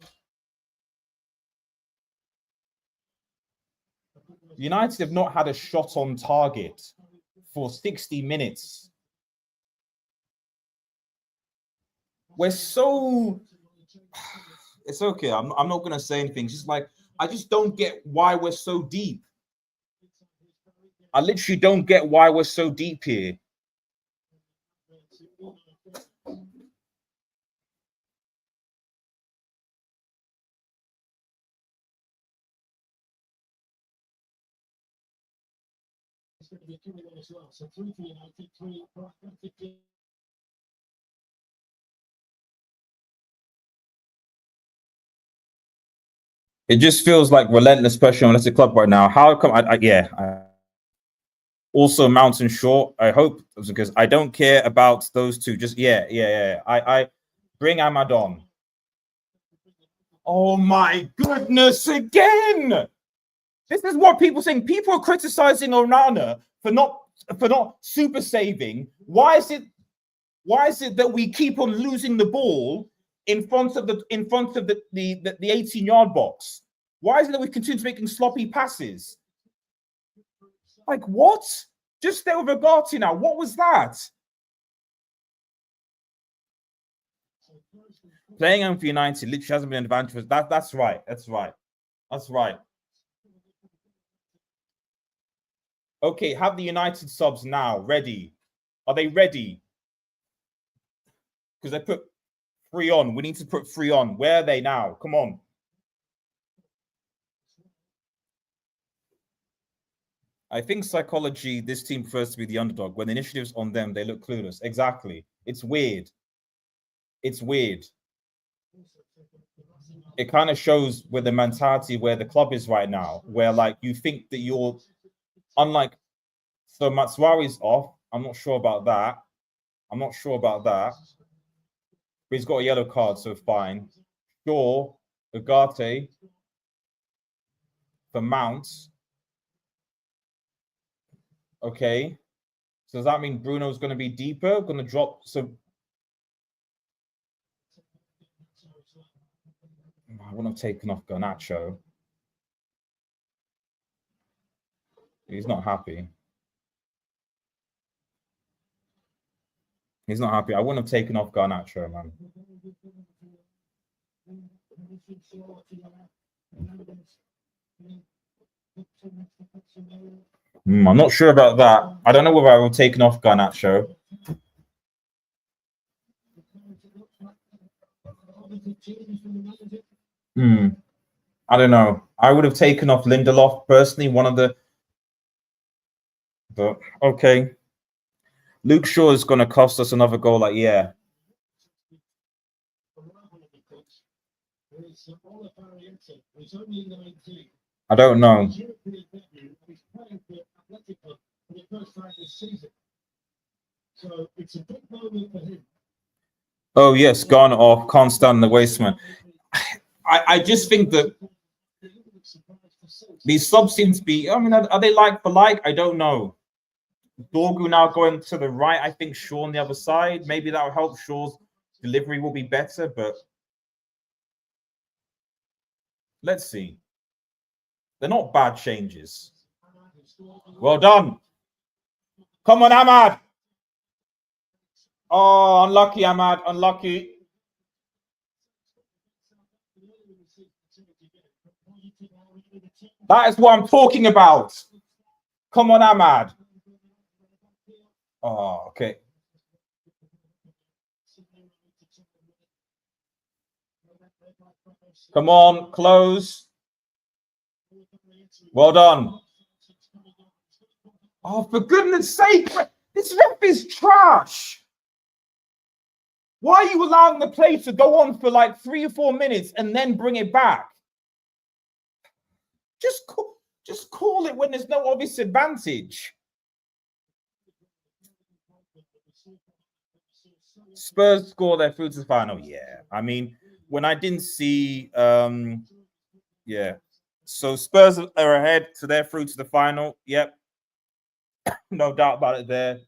United have not had a shot on target for 60 minutes. We're so... It's okay. I'm not going to say anything. It's just like, I just don't get why we're so deep. I literally don't get why we're so deep here. It's going to be 2-1 as well. So 3 for United, 3 for Athletic. It just feels like relentless pressure on the club right now. How come? Also, Mountain Short. I hope because I don't care about those two. Just I bring Ahmad on. Oh my goodness! Again, this is what people saying. People are criticizing Onana for not super saving. Why is it that we keep on losing the ball in front of the 18-yard box? Why is it that we continue making sloppy passes? Like what? Just stay with Ugarte now. What was that? Playing him for United literally hasn't been an advantage for us. That's right. That's right. That's right. Okay, have the United subs now ready. Are they ready? Because they put 3 on. We need to put 3 on. Where are they now? Come on. I think psychology, this team prefers to be the underdog. When the initiative's on them, they look clueless. Exactly. It's weird. It's weird. It kind of shows where the mentality where the club is right now, where like you think that you're unlike. So Matsuari's off. I'm not sure about that. But he's got a yellow card, so fine. Shaw, Ugarte for Mount. Okay. So does that mean Bruno's going to be deeper? Going to drop? So I wouldn't have taken off Garnacho. He's not happy. He's not happy. I wouldn't have taken off Garnacho, man. I'm not sure about that. I don't know whether I would have taken off Garnacho. I don't know. I would have taken off Lindelof personally. But okay. Luke Shaw is going to cost us another goal. Like, yeah. I don't know. Oh yes, gone off. Can't stand the wasteman. I just think that these subs seem to be. I mean, are they like for like? I don't know. Dorgu now going to the right. I think Shaw on the other side. Maybe that will help. Shaw's delivery will be better, but let's see. They're not bad changes. Well done. Come on, Ahmad. Oh, unlucky, Ahmad. Unlucky. That is what I'm talking about. Come on, Ahmad. Oh, okay. Come on, close. Well done. Oh, for goodness sake, this ref is trash. Why are you allowing the play to go on for like 3 or 4 minutes and then bring it back? Just call it when there's no obvious advantage. Spurs score their through to the final. Yeah, I mean, when I didn't see, yeah. So Spurs are ahead, so they're through to the final. Yep, no doubt about it there.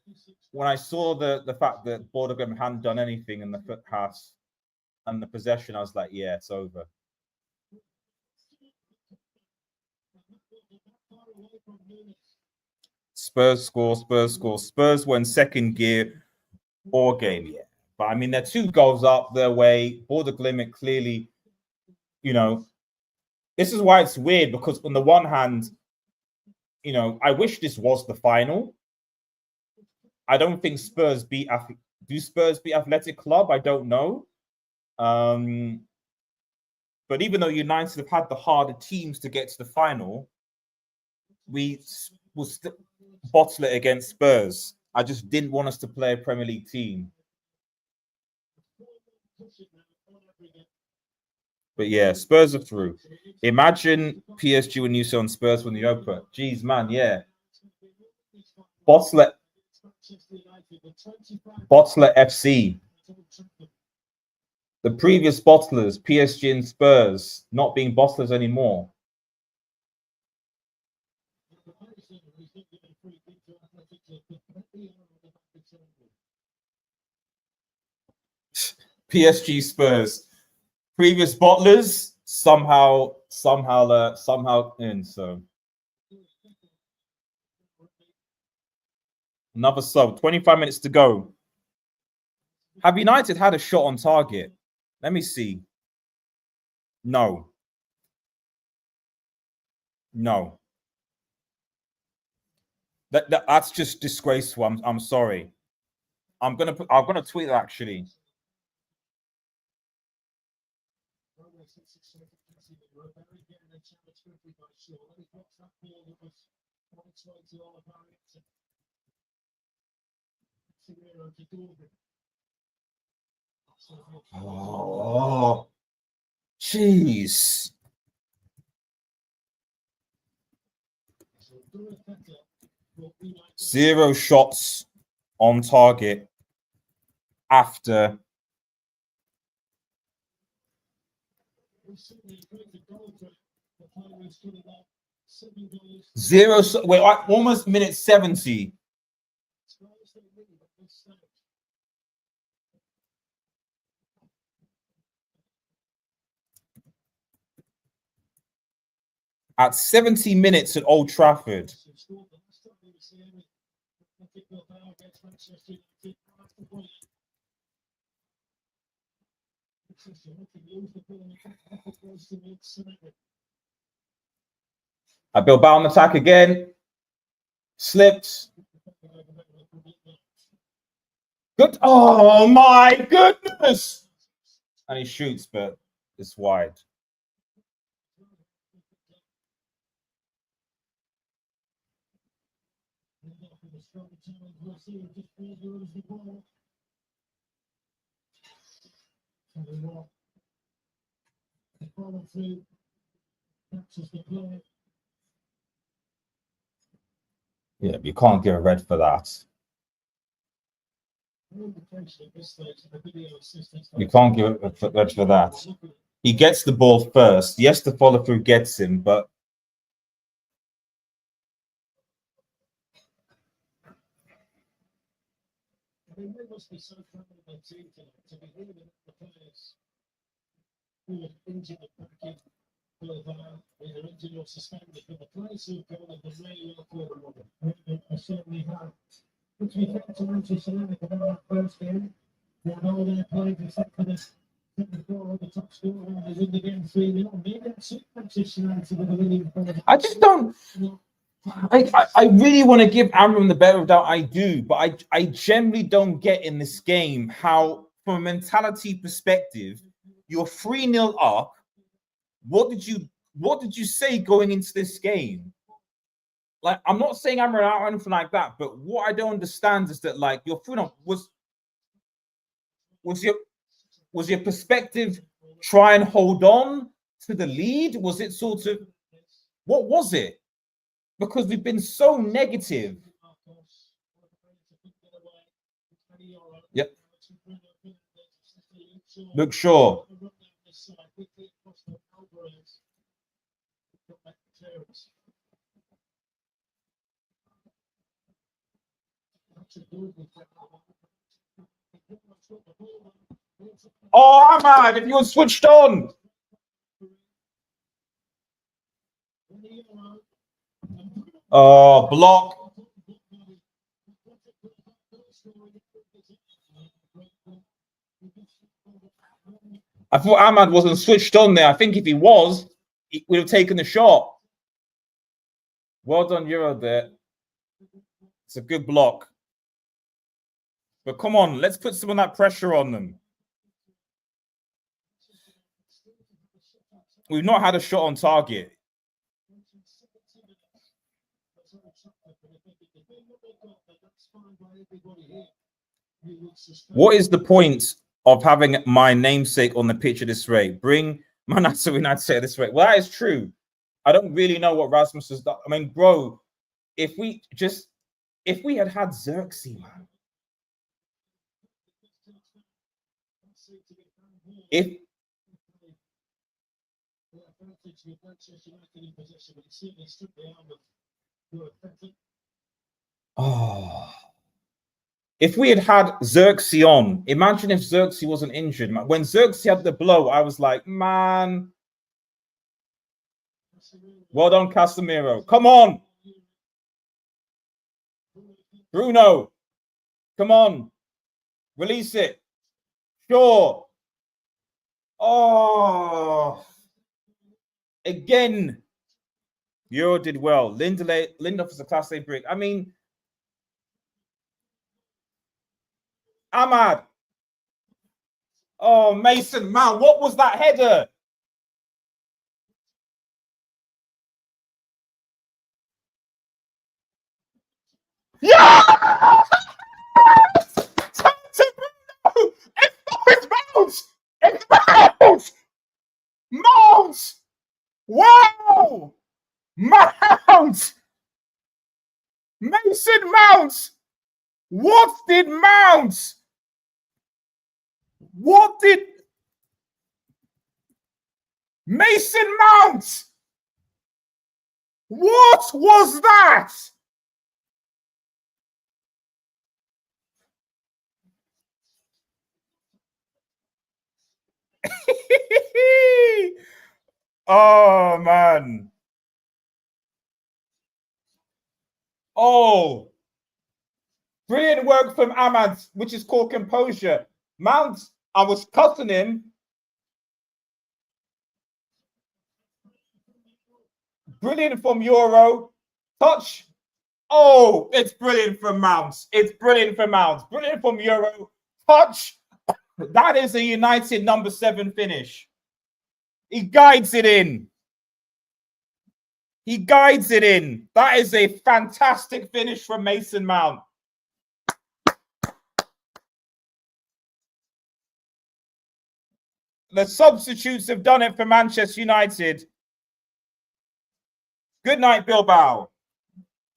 When I saw the fact that Bordeaux hadn't done anything in the foot pass and the possession, I was like, yeah, it's over. Spurs score. Spurs were in second gear all game, yeah. But I mean, they're 2 goals up their way. Bordeaux Glimt clearly, you know, this is why it's weird because on the one hand, you know, I wish this was the final. I don't think Spurs beat. Do Spurs beat Athletic Club? I don't know. But even though United have had the harder teams to get to the final, we will bottle it against Spurs. I just didn't want us to play a Premier League team. But yeah, Spurs are through. Imagine PSG when you saw on Spurs win the Europa. Jeez, man, yeah. Bottler FC. The previous bottlers, PSG and Spurs, not being bottlers anymore. PSG Spurs. Previous bottlers somehow in. So another sub. 25 minutes to go. Have United had a shot on target? Let me see. No. That's just disgraceful. I'm sorry. I'm gonna tweet that actually. Oh, jeez. Zero shots on target after zero. We're almost minute 70. At 70 minutes at Old Trafford. Bilbao on attack again. Slipped. Good. Oh my goodness. And he shoots, but it's wide. Yeah, but you can't give a red for that. You can't give a red for that. He gets the ball first. Yes, the follow through gets him, but must be so proud of their team to be winning the players who have injured the package, either injured or suspended, but the players who've gone have been really well for them. They certainly have. Which we get to Manchester United in that first game. They had all their players except for the top scorer who was in the game 3-0. Maybe that's Manchester United with a winning. I just don't. I really want to give Amorim the benefit of the doubt. I do, but I generally don't get in this game how, from a mentality perspective, you're 3-0 up. What did you say going into this game? Like, I'm not saying Amorim out or anything like that, but what I don't understand is that, like, your 3-0 was your perspective try and hold on to the lead? Was it sort of, what was it? Because we've been so negative. Yep. Look, sure. Oh, Ahmad, if you were switched on. Oh, block. I thought Ahmad wasn't switched on there. I think if he was, he would have taken the shot. Well done, Euro there. It's a good block. But come on, let's put some of that pressure on them. We've not had a shot on target. What is the point of having my namesake on the pitch at this rate? Bring Manchester United say this way. Well, that is true. I don't really know what Rasmus has done. I mean, bro, if we had had Xerxes, man. If if we had had Xerxes on, imagine if Xerxes wasn't injured. Man. When Xerxes had the blow, I was like, man, well done, Casemiro. Come on, Bruno. Come on, release it. Sure. Oh, again. Euro did well. Lindelof is a class A brick. I mean, Ahmad. Oh, Mason Mount. What was that header? Yeah! It's Mount! It's Mount! Mount! Wow! Mount! Mason Mount! What did Mount? What did Mason Mount? What was that? Oh, man. Oh. Brilliant work from Ahmad, which is called composure. Mount, I was cutting him. Brilliant from Euro. Touch. Oh, it's brilliant from Mount. It's brilliant from Mount. Brilliant from Euro. Touch. That is a United number 7 finish. He guides it in. He guides it in. That is a fantastic finish from Mason Mount. The substitutes have done it for Manchester United. Good night, Bilbao.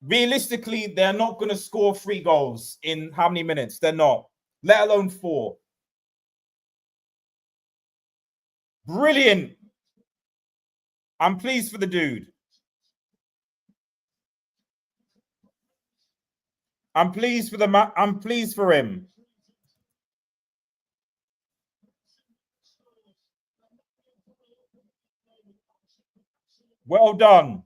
Realistically, they're not going to score 3 goals in how many minutes? They're not, let alone 4. Brilliant. I'm pleased for the dude. I'm pleased for him. Well done.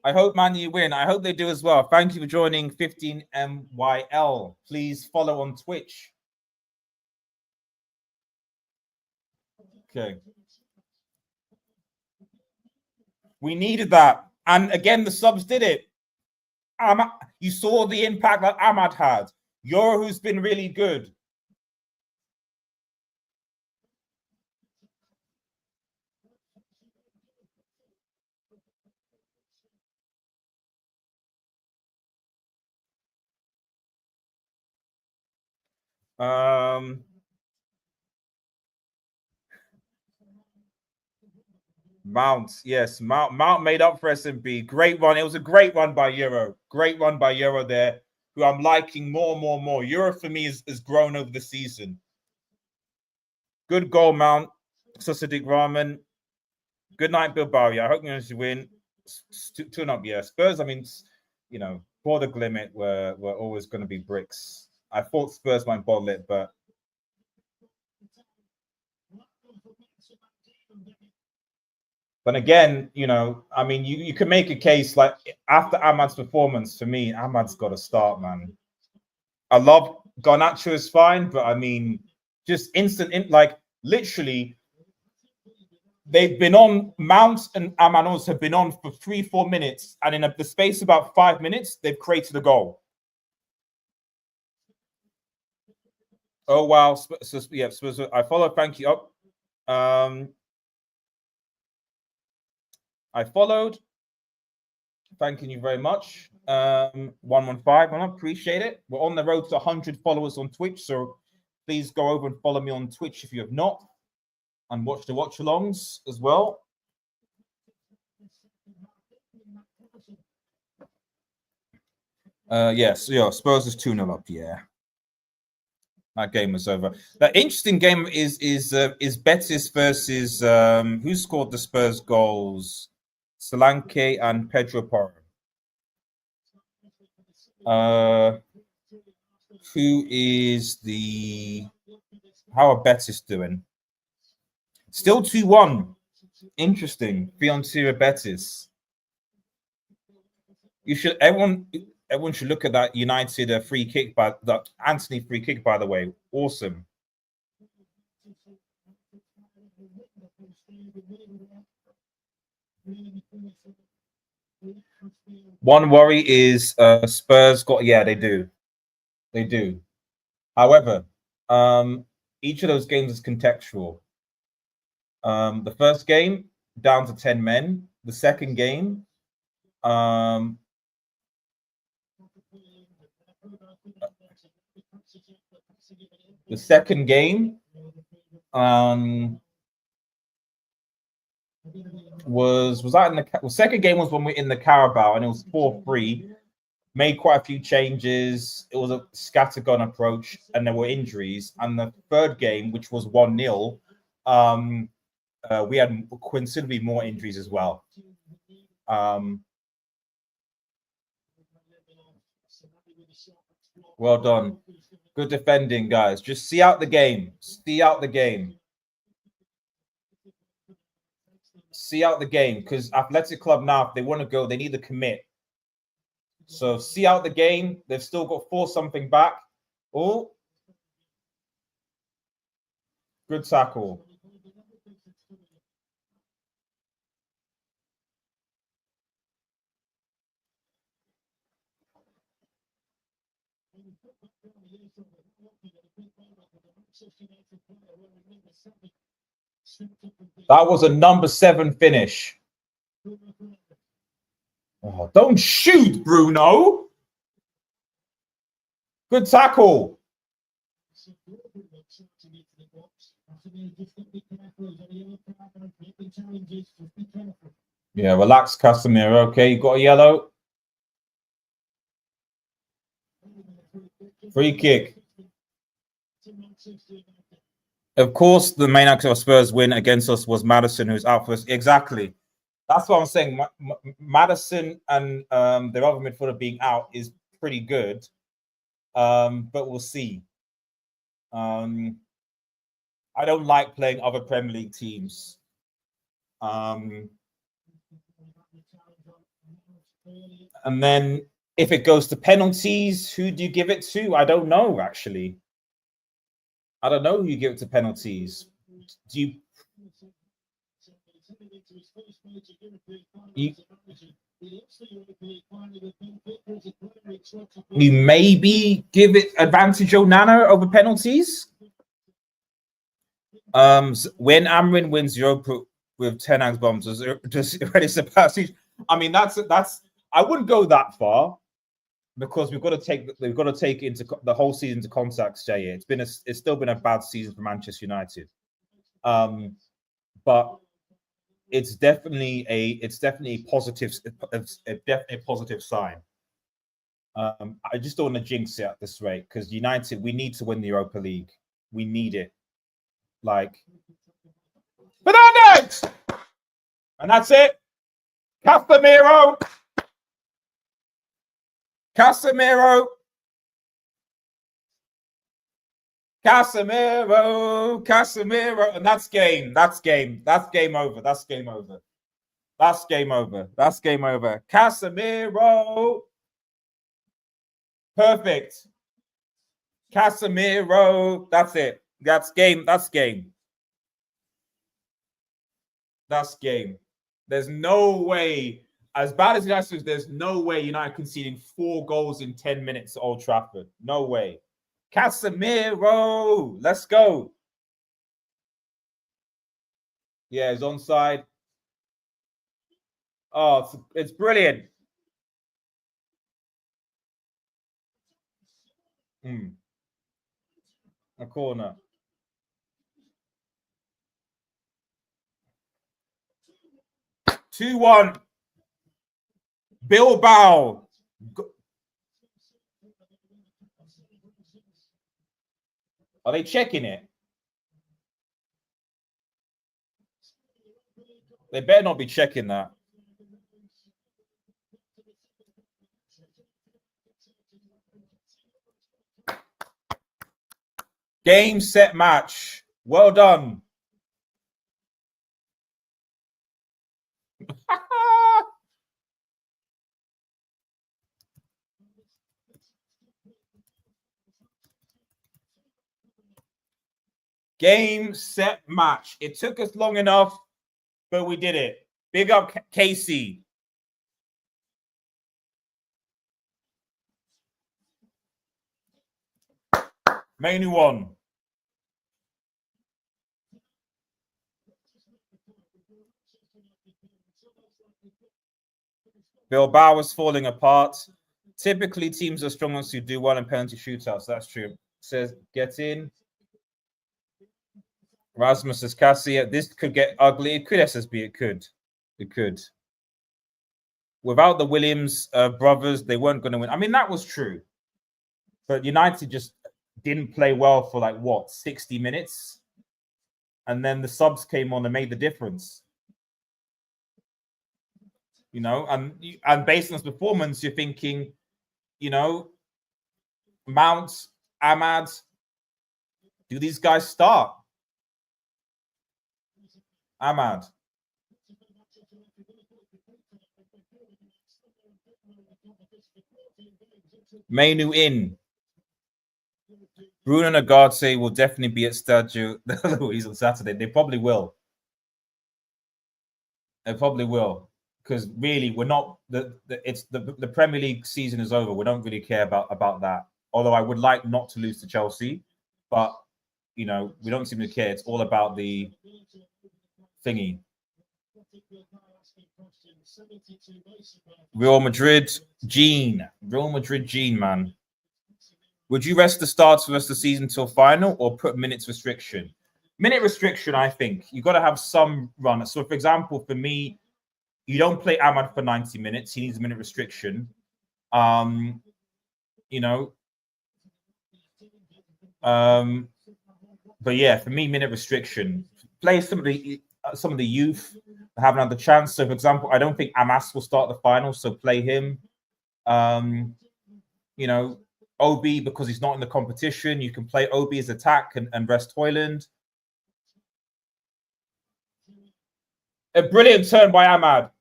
I hope Man U win. I hope they do as well. Thank you for joining 15MYL. Please follow on Twitch. Okay. We needed that. And again, the subs did it. You saw the impact that Ahmad had. Euro, who's been really good. Mount, yes, Mount made up for SMB. Great run. It was a great run by Euro. Great run by Euro there, who I'm liking more and more and more. Euro for me has grown over the season. Good goal, Mount. Sosidik Ramen. Good night, Bilbao. Yeah, I hope you're going to win. 2-0, yeah. Spurs, I mean, you know, for the limit were always going to be bricks. I thought Spurs might bottle it, but again, you know, I mean, you can make a case like after Ahmad's performance, for me, Ahmad's got to start, man. I love Garnacho is fine, but I mean, just like literally, they've been on, Mount and Amanos have been on for 3-4 minutes, and in the space of about 5 minutes, they've created a goal. Oh wow! So yeah, I follow. Thank you. I followed. Thanking you very much. 115. I appreciate it. We're on the road to 100 followers on Twitch, so please go over and follow me on Twitch if you have not. and watch the watch-alongs as well. Yes, yeah, Spurs is 2-0 up, yeah. That game was over. The interesting game is Betis versus who scored the Spurs goals? Solanke and Pedro Porro. Who is the? How are Betis doing? Still 2-1. Interesting. Fiorentina Betis. You should everyone should look at that United free kick by that Anthony free kick, by the way. Awesome. One worry is Spurs got they do. They do. However, each of those games is contextual. The first game down to 10 men. The second game, the second game was that in the second game was when we were in the Carabao and it was 4-3. Made quite a few changes. It was a scattergun approach, and there were injuries. And the third game, which was 1-0, we had considerably more injuries as well. Well done. Good defending, guys. Just see out the game. See out the game. See out the game, because Athletic Club now, if they want to go, they need to commit. So see out the game. They've still got 4-something back. Oh, good tackle. That was a number 7 finish. Oh, don't shoot, Bruno. Good tackle. Yeah, relax, Casemiro. Okay, you got a yellow. Free kick. Of course, the main actor of Spurs win against us was Maddison, who's out for us. Exactly. That's what I'm saying. Maddison and their other midfielder being out is pretty good. But we'll see. I don't like playing other Premier League teams. And then if it goes to penalties, who do you give it to? I don't know, actually. I don't know who you give it to penalties. Do you maybe give it advantage Onana over penalties? When Amorim wins Europa with 10 Hag's bombs, does already surpass each? I mean, that's. I wouldn't go that far because we've got to take into the whole season into context. Jay, it's still been a bad season for Manchester United, but it's definitely a positive sign. I just don't want to jinx it at this rate because United, we need to win the Europa League. We need it. Fernandez! And that's it. Casemiro. And that's game. That's game over. Casemiro. Perfect. Casemiro. That's it. That's game. There's no way, as bad as United is, there's no way United conceding 4 goals in 10 minutes at Old Trafford. No way. Casemiro, let's go. Yeah, he's onside. Oh, it's brilliant. A corner. 2-1. Bilbao. Are they checking it? They better not be checking that. Game, set, match. Well done. Game, set, match. It took us long enough, but we did it. Big up, Casey. Mainu won. Bilbao was falling apart. Typically, teams are strong ones who do well in penalty shootouts. That's true. Says, get in. Rasmus says, Cassia, this could get ugly. It could, SSB. It could. It could. Without the Williams brothers, they weren't going to win. I mean, that was true. But United just didn't play well for like, what, 60 minutes? And then the subs came on and made the difference. You know, and based on his performance, you're thinking, you know, Mount, Ahmad, do these guys start? Ahmad. Mainu in. Bruno and Agarte will definitely be at Stadio Luis on Saturday. They probably will. They probably will. Because really, we're not the Premier League season is over. We don't really care about that. Although I would like not to lose to Chelsea, but you know, we don't seem to care. It's all about the thingy. Real Madrid Gene, man. Would you rest the starts for the rest of the season till final, or put minutes restriction? Minute restriction, I think. You've got to have some run. So, for example, for me, you don't play Ahmad for 90 minutes. He needs a minute restriction. You know. But yeah, for me, minute restriction. Play some of the youth have another chance. So, for example, I don't think Amas will start the final, so play him. You know, OB, because he's not in the competition, you can play OB as attack and rest Hoyland. A brilliant turn by Ahmad.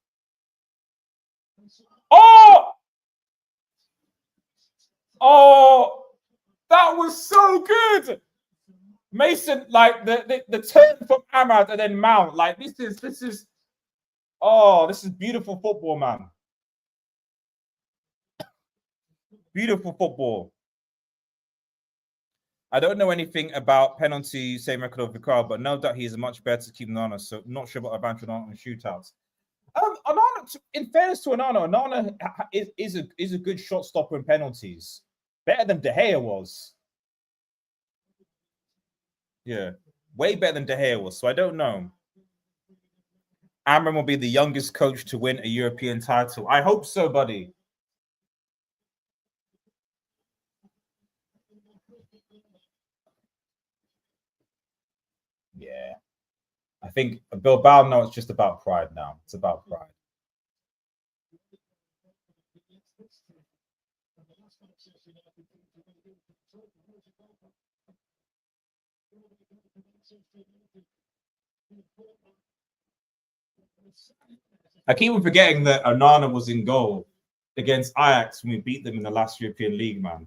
Oh, that was so good. Mason, like the turn from Ahmad and then Mount, like this is beautiful football, man. Beautiful football. I don't know anything about penalty, same record of Vicar, but know that he is much better to keep Onana. So not sure about advantage on shootouts. Onana, in fairness to Onana is a good shot stopper in penalties. Better than De Gea was. Yeah, way better than De Gea was. So I don't know. Amorim will be the youngest coach to win a European title. I hope so, buddy. Yeah. I think Bilbao, no, it's just about pride now. It's about pride. I keep on forgetting that Onana was in goal against Ajax when we beat them in the last European League, man.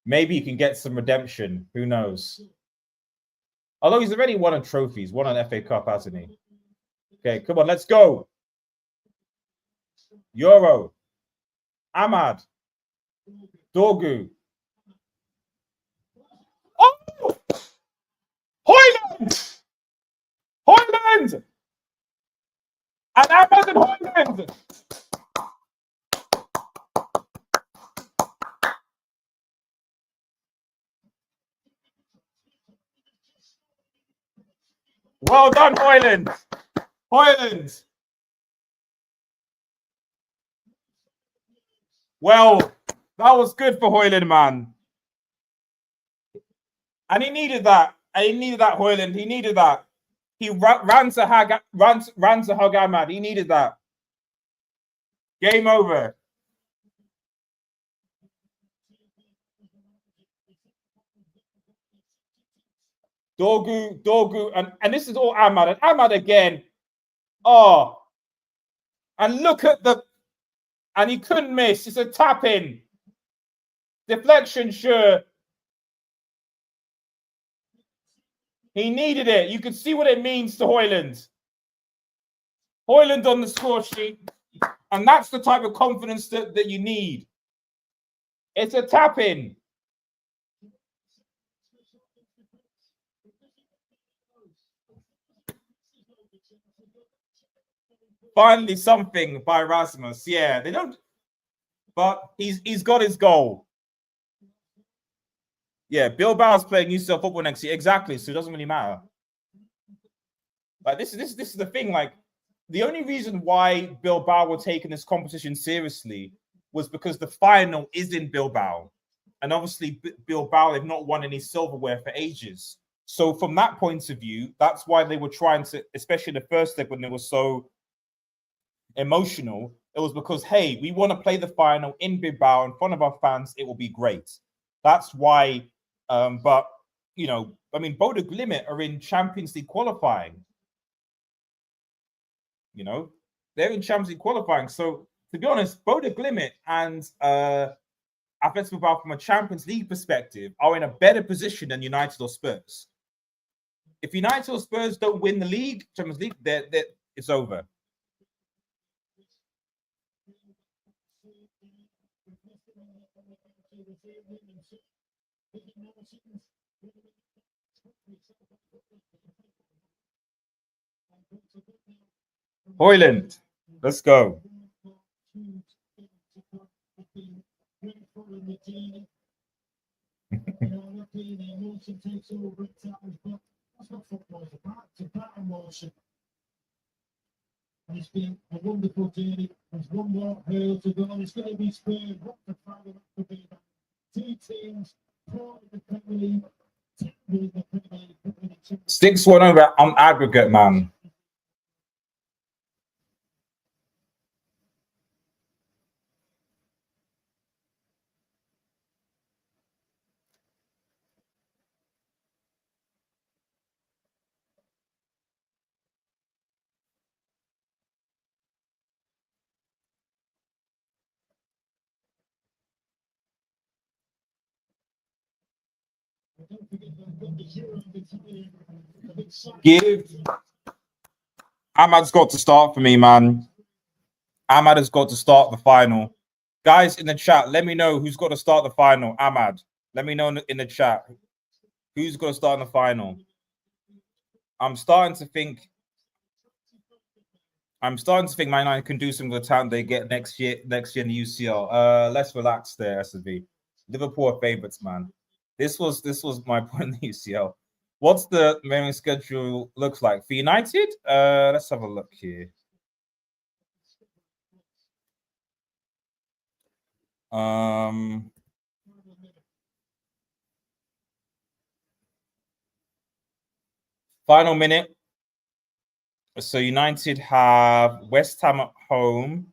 Maybe you can get some redemption. Who knows? Although he's already won a trophy. He's won an FA Cup, hasn't he? Okay, come on, let's go. Euro. Ahmad. Dorgu. Oh! Hoyland! Hoyland! And Ahmad and Hoyland! Well done, Hoyland. Hoyland. Well, that was good for Hoyland, man. And he needed that. And he needed that, Hoyland. He needed that. He ran to hug Ahmad. He needed that. Game over. Dorgu, and this is all Ahmad. And Ahmad again. Oh. And look at the... And he couldn't miss. It's a tap in. Deflection, sure. He needed it. You could see what it means to Hoyland. Hoyland on the score sheet. And that's the type of confidence that you need. It's a tap in. Finally, something by Rasmus. Yeah, they don't... But he's got his goal. Yeah, Bilbao's playing UCL football next year. Exactly. So it doesn't really matter. Like this is the thing. Like the only reason why Bilbao were taking this competition seriously was because the final is in Bilbao, and obviously Bilbao, they've not won any silverware for ages. So from that point of view, that's why they were trying to, especially the first leg when they were so emotional. It was because, hey, we want to play the final in Bilbao in front of our fans. It will be great. That's why. But you know, I mean, Bodo Glimt are in Champions League qualifying. You know, they're in Champions League qualifying. So to be honest, Bodo Glimt and Athletic Bilbao from a Champions League perspective are in a better position than United or Spurs. If United or Spurs don't win the league, Champions League, it's over. Hoyland, let's go. And it's been a wonderful journey. There's one more hurdle to go. It's going to be Spurs. What the final to be? Two teams, part of the Premier League. 6-1 over on aggregate, man. Give Ahmad's got to start for me, man. Ahmad has got to start the final. Guys in the chat, let me know who's got to start the final. Ahmad, let me know in the chat who's got to start in the final. I'm starting to think Man United can do some of the talent they get next year in the UCL. Let's relax there, SSB. Liverpool are favourites, man. This was my point in the UCL. What's the main schedule looks like for United? Let's have a look here. Final minute. So United have West Ham at home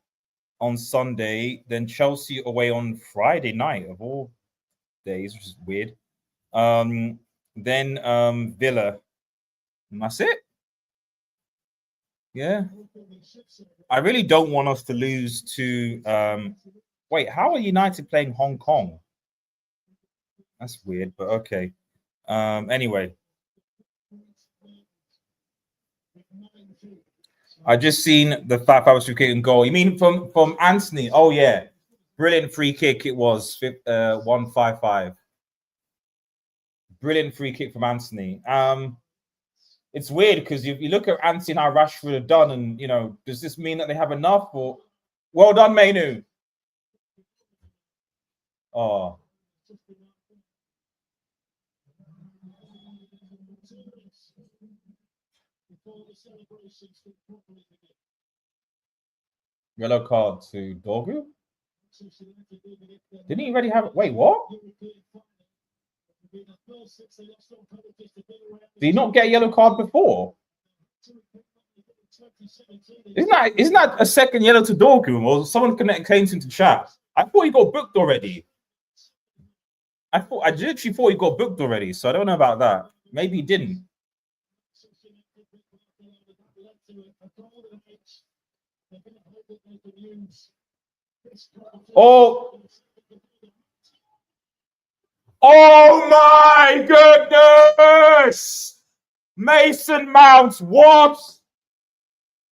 on Sunday, then Chelsea away on Friday night of all days, which is weird. Then Villa. And that's it. Yeah. I really don't want us to lose to wait, how are United playing Hong Kong? That's weird, but okay. Anyway. I just seen the Fat Fabulous free kick and goal. You mean from Anthony? Oh yeah, brilliant free kick it was. 155. Brilliant free kick from Anthony. It's weird because if you look at Anthony and how Rashford have done, and you know, does this mean that they have enough? Or well done, Mainu. Oh. Yellow card to Dorgu? Didn't he already have it? Wait, what? Did he not get a yellow card before? Isn't that a second yellow to Dorgu? Or someone connected claims into chat? I thought he got booked already. I literally thought he got booked already, so I don't know about that. Maybe he didn't. Oh my goodness! Mason Mount, what?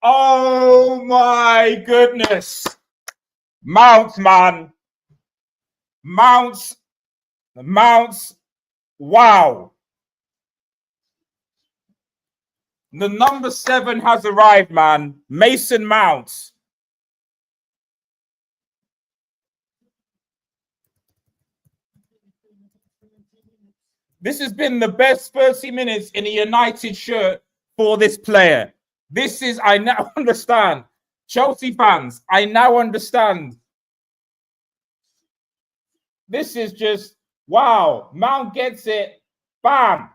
Oh my goodness. Mount, man. Mounts. Wow. The number 7 has arrived, man. Mason Mount. This has been the best 30 minutes in a United shirt for this player. This is, I now understand. Chelsea fans, I now understand. This is just, wow. Mount gets it. Bam.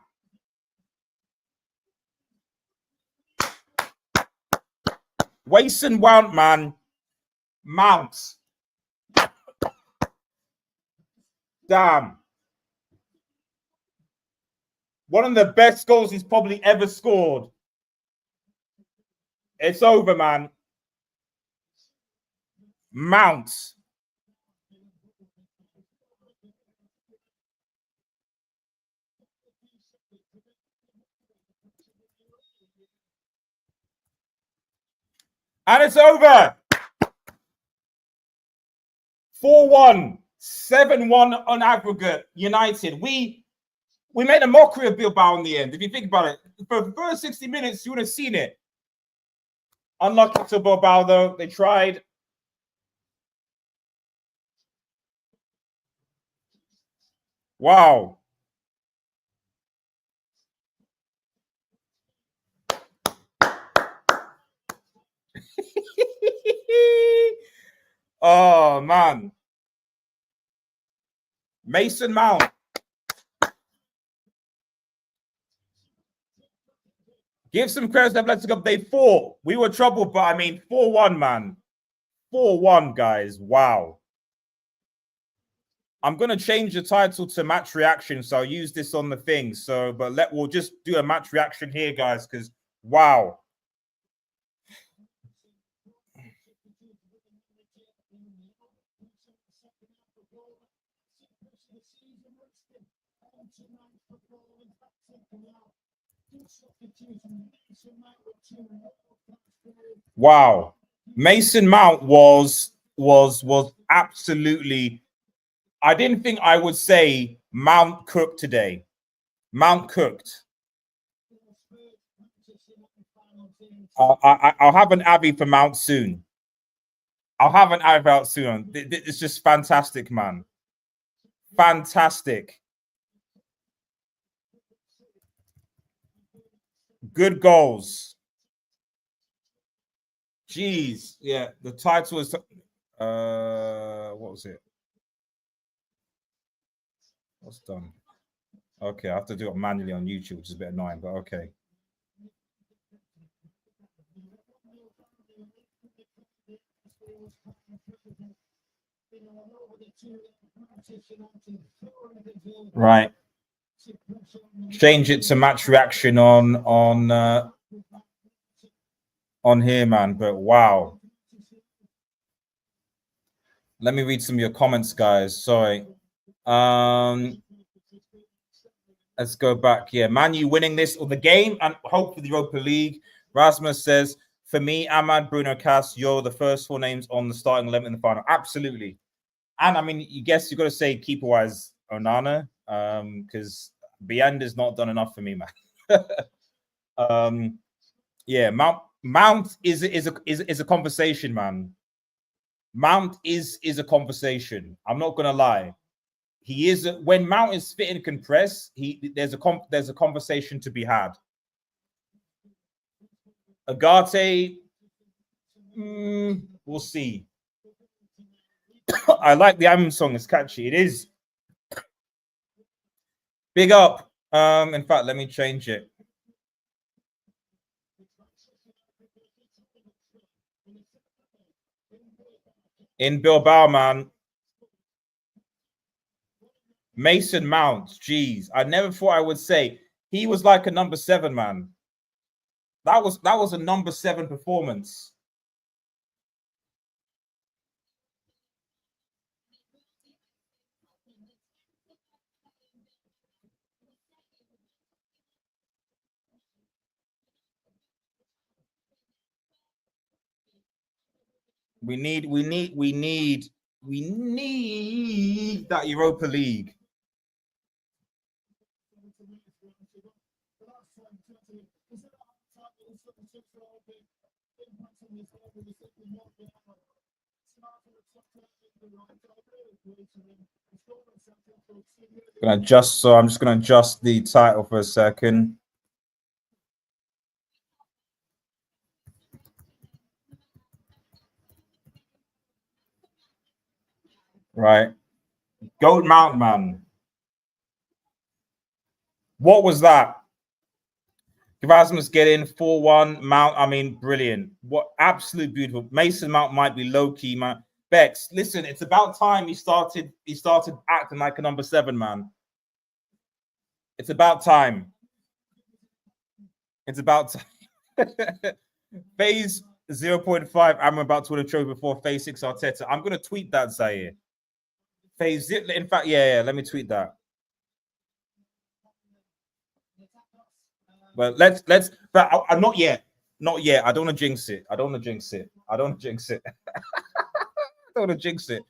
Wason Mount, man. Mount. Damn. One of the best goals he's probably ever scored. It's over, man. Mount. And it's over. 4-1, 7-1 on aggregate. United. We made a mockery of Bilbao in the end. If you think about it, for the first 60 minutes, you would have seen it. Unlucky to Bilbao, though. They tried. Wow. Oh, man. Mason Mount. Give some credit to Atletico. They fought. We were troubled, but I mean, 4-1, man. 4-1, guys. Wow. I'm going to change the title to match reaction, so I'll use this on the thing. So, but we'll just do a match reaction here, guys, because wow. Wow. Mason Mount was absolutely, I didn't think I would say Mount cooked today. Mount cooked. I'll have an Abbey for Mount soon. I'll have an Abbey out soon. It's just fantastic, man. Fantastic. Good goals. Jeez. Yeah, the title is what was it? What's done? Okay, I have to do it manually on YouTube, which is a bit annoying, but okay. Right. Change it to match reaction on here, man. But wow. Let me read some of your comments, guys. Sorry. Let's go back here. Man U winning this or the game and hope for the Europa League. Rasmus says, for me, Ahmad, Bruno Cass, you're the first 4 names on the starting 11 in the final. Absolutely. And I mean, you guess you got to say keeper-wise Onana, because Bianda's not done enough for me, man. Yeah, Mount is a conversation, man. Mount is a conversation. I'm not gonna lie. He is when Mount is fit and can press. There's a conversation to be had. Agate, we'll see. I like the Amorim song. It's catchy. It is. Big up. In fact, let me change it. In Bilbao, man. Mason Mount. Jeez, I never thought I would say he was like a number 7, man. That was a number 7 performance. We need that Europa League. I'm just gonna adjust the title for a second. Right. Goat Mount, man. What was that? Erasmus get in 4-1. Mount, I mean, brilliant. What absolute beautiful. Mason Mount might be low-key, man. Bex, listen, it's about time he started acting like a number 7, man. It's about time. It's about time. Phase 0.5, I'm about to win a trophy before phase 6 Arteta. I'm gonna tweet that, Zaire. Phase, in fact, yeah, let me tweet that. But let's but I'm not yet. Not yet. I don't want to jinx it. I don't want to jinx it. I don't want to jinx it. I don't want to jinx it.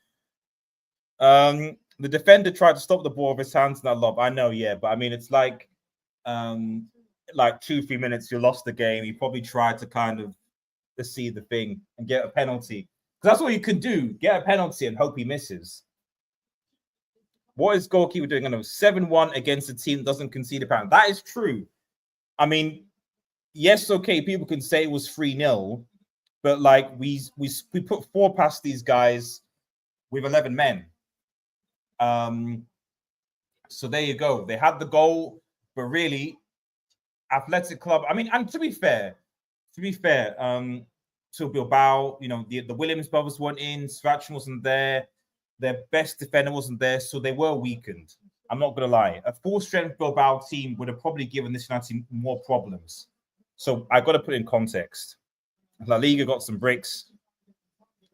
The defender tried to stop the ball with his hands in that lob. I know, yeah, but I mean it's like 2-3 minutes, you lost the game. You probably tried to kind of see the thing and get a penalty. Because that's all you can do. Get a penalty and hope he misses. What is goalkeeper doing? I know 7-1 against a team that doesn't concede a penalty. That is true. I mean, yes, okay, people can say it was 3-0, but like we put 4 past these guys with 11 men. So there you go. They had the goal, but really, Athletic Club. I mean, and to be fair, to Bilbao, you know, the Williams brothers weren't in, Svachin wasn't there, their best defender wasn't there, so they were weakened. I'm not gonna lie. A full-strength Bilbao team would have probably given this United team more problems. So I got to put in context. La Liga got some breaks.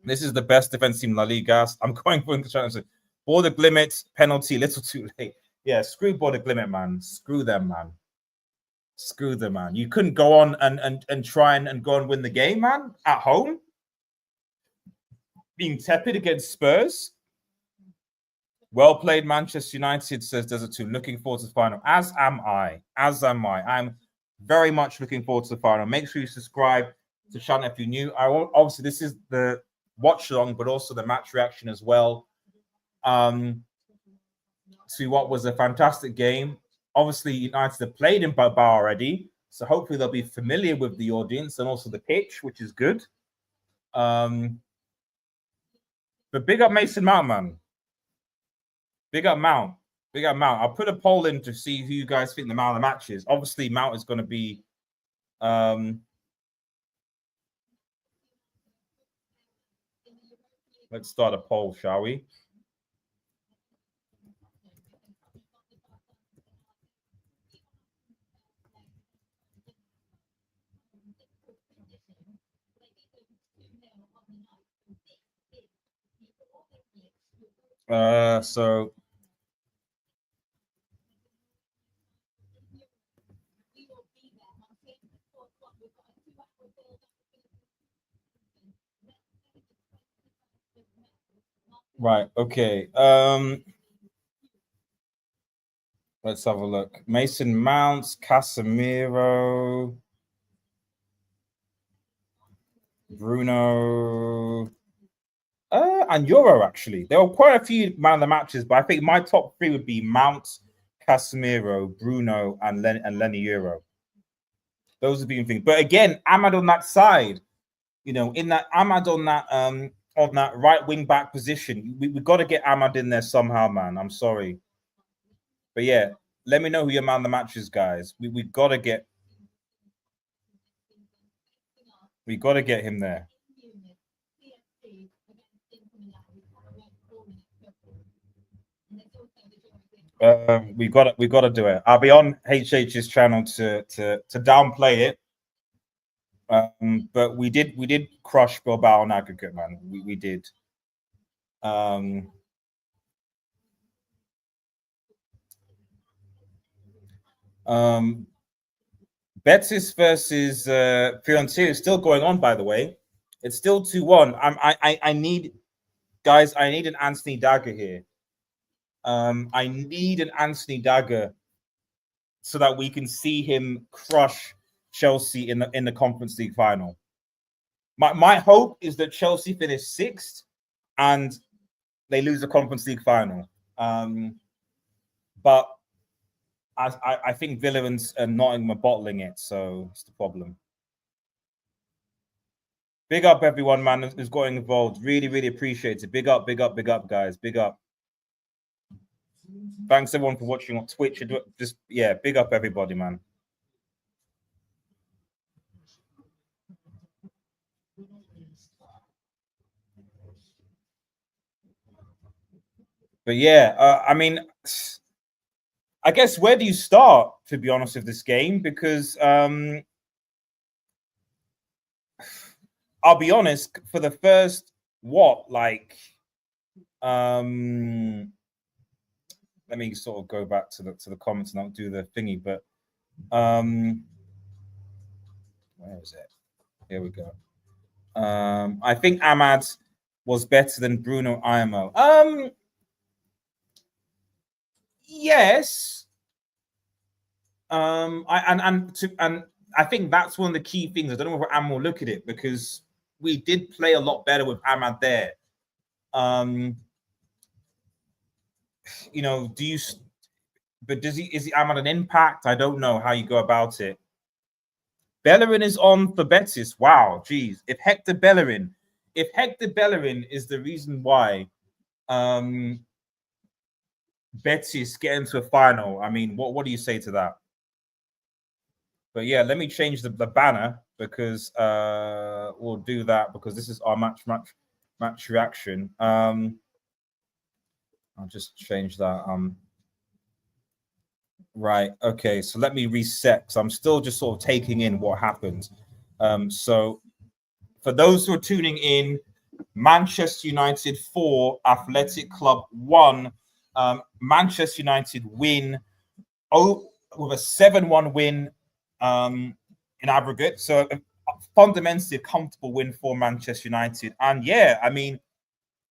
This is the best defense team in La Liga. I'm going for the Border Glimmet penalty, little too late. Yeah, screw Border Glimmet, man. Screw them, man. Screw them, man. You couldn't go on and try and go and win the game, man, at home. Being tepid against Spurs. Well played, Manchester United, says Desert 2. Looking forward to the final. As am I. I'm very much looking forward to the final. Make sure you subscribe to the channel if you're new. Obviously, this is the watch along, but also the match reaction as well. To what was a fantastic game. Obviously, United have played in Bilbao already, so hopefully they'll be familiar with the audience and also the pitch, which is good. But big up Mason Mount, man. Big up Mount. Big up Mount. I'll put a poll in to see who you guys think the man of the match is. Obviously, Mount is going to be let's start a poll, shall we? So right, okay. Let's have a look. Mason Mounts, Casemiro, Bruno, and Euro, actually. There were quite a few man of the matches, but I think my top 3 would be Mount, Casemiro, Bruno, and Lenny Euro. Those are the things. But again, Ahmad on that side, you know, in that Ahmad on that right wing back position, we got to get Ahmad in there somehow, man. I'm sorry, but yeah, let me know who your man of the match is, guys. We got to get him there. We got to do it. I'll be on HH's channel to downplay it. But we did crush Bilbao on aggregate, man. We did. Betis versus Fiorentina is still going on, by the way. It's still 2-1. I need, guys, I need an Anthony Dagger here. I need an Anthony Dagger so that we can see him crush Chelsea in the Conference League final. My hope is that Chelsea finish 6th and they lose the Conference League final. But I think Villa and Nottingham are bottling it, so it's the problem. Big up everyone, man, who's got involved. Really, really appreciate it. Big up, guys. Big up. Thanks everyone for watching on Twitch. Just big up everybody, man. But yeah, I mean, I guess where do you start, to be honest, with this game? Because I'll be honest, for the first let me sort of go back to the comments and I'll do the thingy, but where is it? Here we go. I think Ahmad was better than Bruno Imo. Yes. And I think that's one of the key things. I don't know whether Ahmad will look at it, because we did play a lot better with Ahmad there. You know, is he Ahmad an impact? I don't know how you go about it. Bellerin is on for Betis. Wow, geez. If Hector Bellerin is the reason why Betis get into a final, I mean, what do you say to that? But yeah, let me change the banner, because we'll do that because this is our match reaction. I'll just change that. Right. Okay. So let me reset, because I'm still just sort of taking in what happened. So for those who are tuning in, Manchester United 4, Athletic Club 1. Manchester United win with a 7-1 win in aggregate. So fundamentally a comfortable win for Manchester United. And yeah, I mean,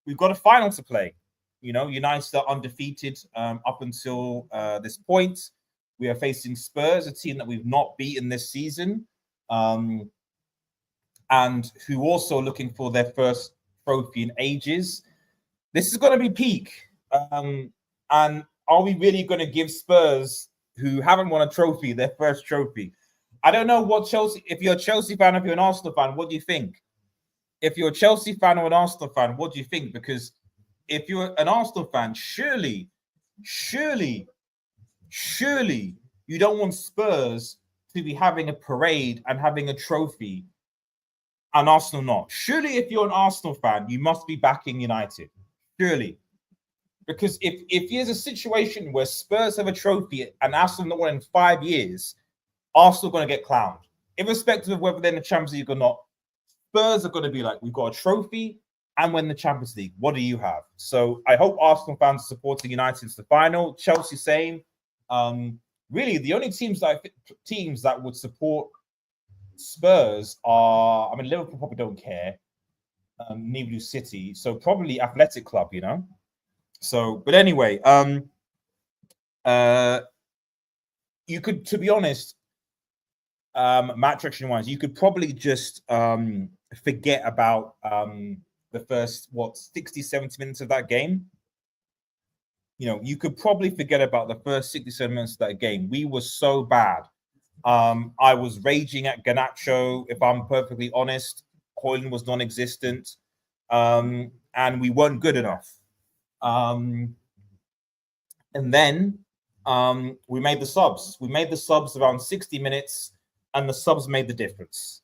we've got a final to play. You know, United are undefeated up until this point. We are facing Spurs, a team that we've not beaten this season, and who also looking for their first trophy in ages. This is going to be peak. And are we really going to give Spurs, who haven't won a trophy, their first trophy? I don't know what Chelsea, if you're a Chelsea fan, if you're an Arsenal fan, what do you think? If you're a Chelsea fan or an Arsenal fan, what do you think? Because if you're an Arsenal fan, surely you don't want Spurs to be having a parade and having a trophy and Arsenal not. Surely if you're an Arsenal fan, you must be backing United. Surely. Because if there's a situation where Spurs have a trophy and Arsenal not won in 5 years, Arsenal are going to get clowned. Irrespective of whether they're in the Champions League or not, Spurs are going to be like, we've got a trophy and win the Champions League. What do you have? So I hope Arsenal fans are supporting United into the final. Chelsea same. Really, the only teams that would support Spurs are, I mean, Liverpool probably don't care. Neither do City. So probably Athletic Club, you know. So, but anyway, you could, to be honest, match action wise, you could probably just forget about the first 60, 70 minutes of that game. You know, you could probably forget about the first 67 minutes of that game. We were so bad. I was raging at Garnacho, if I'm perfectly honest. Hoyland was non-existent, and we weren't good enough. And then we made the subs. We made the subs around 60 minutes, and the subs made the difference.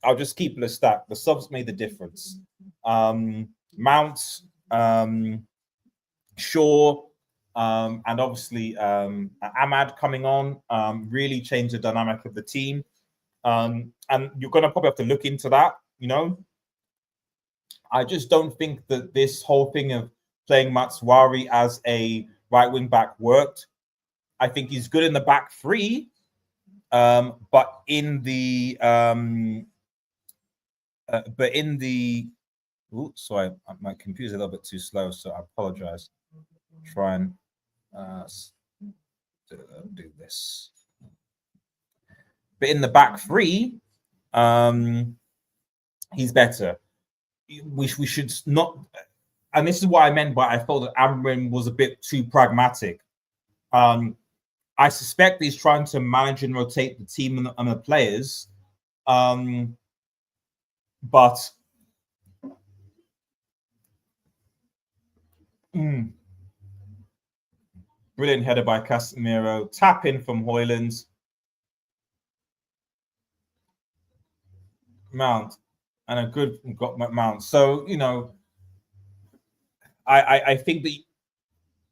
I'll just keep it a stack. The subs made the difference. Mount, Shaw, and obviously Ahmad coming on really changed the dynamic of the team. And you're going to probably have to look into that, you know. I just don't think that this whole thing of playing Matswari as a right wing back worked. I think he's good in the back three, but in the sorry, my computer's a little bit too slow, so I apologize. Try and do this. But in the back three, he's better. We should not, and this is what I meant by I felt that Amorim was a bit too pragmatic. I suspect he's trying to manage and rotate the team and the players, but brilliant header by Casemiro, tap in from Hoyland, Mount, and a good got Mount. So you know, I think that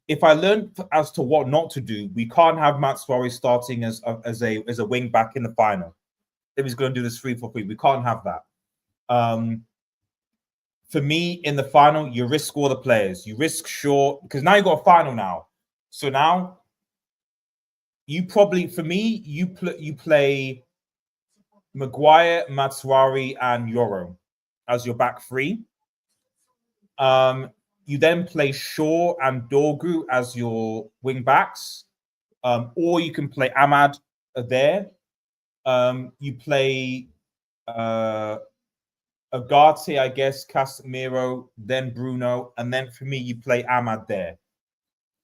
if I learned as to what not to do, we can't have Matswari starting as a wing back in the final. If he's going to do this 3-4-3, we can't have that. For me, in the final, you risk all the players. You risk Shaw because now you got a final now. So now you probably, for me, you play Maguire, Matswari, and Yoro as your back three. You then play Shaw and Dorgu as your wing backs, or you can play Ahmad there. You play Agate, I guess, Casemiro, then Bruno, and then for me, you play Ahmad there.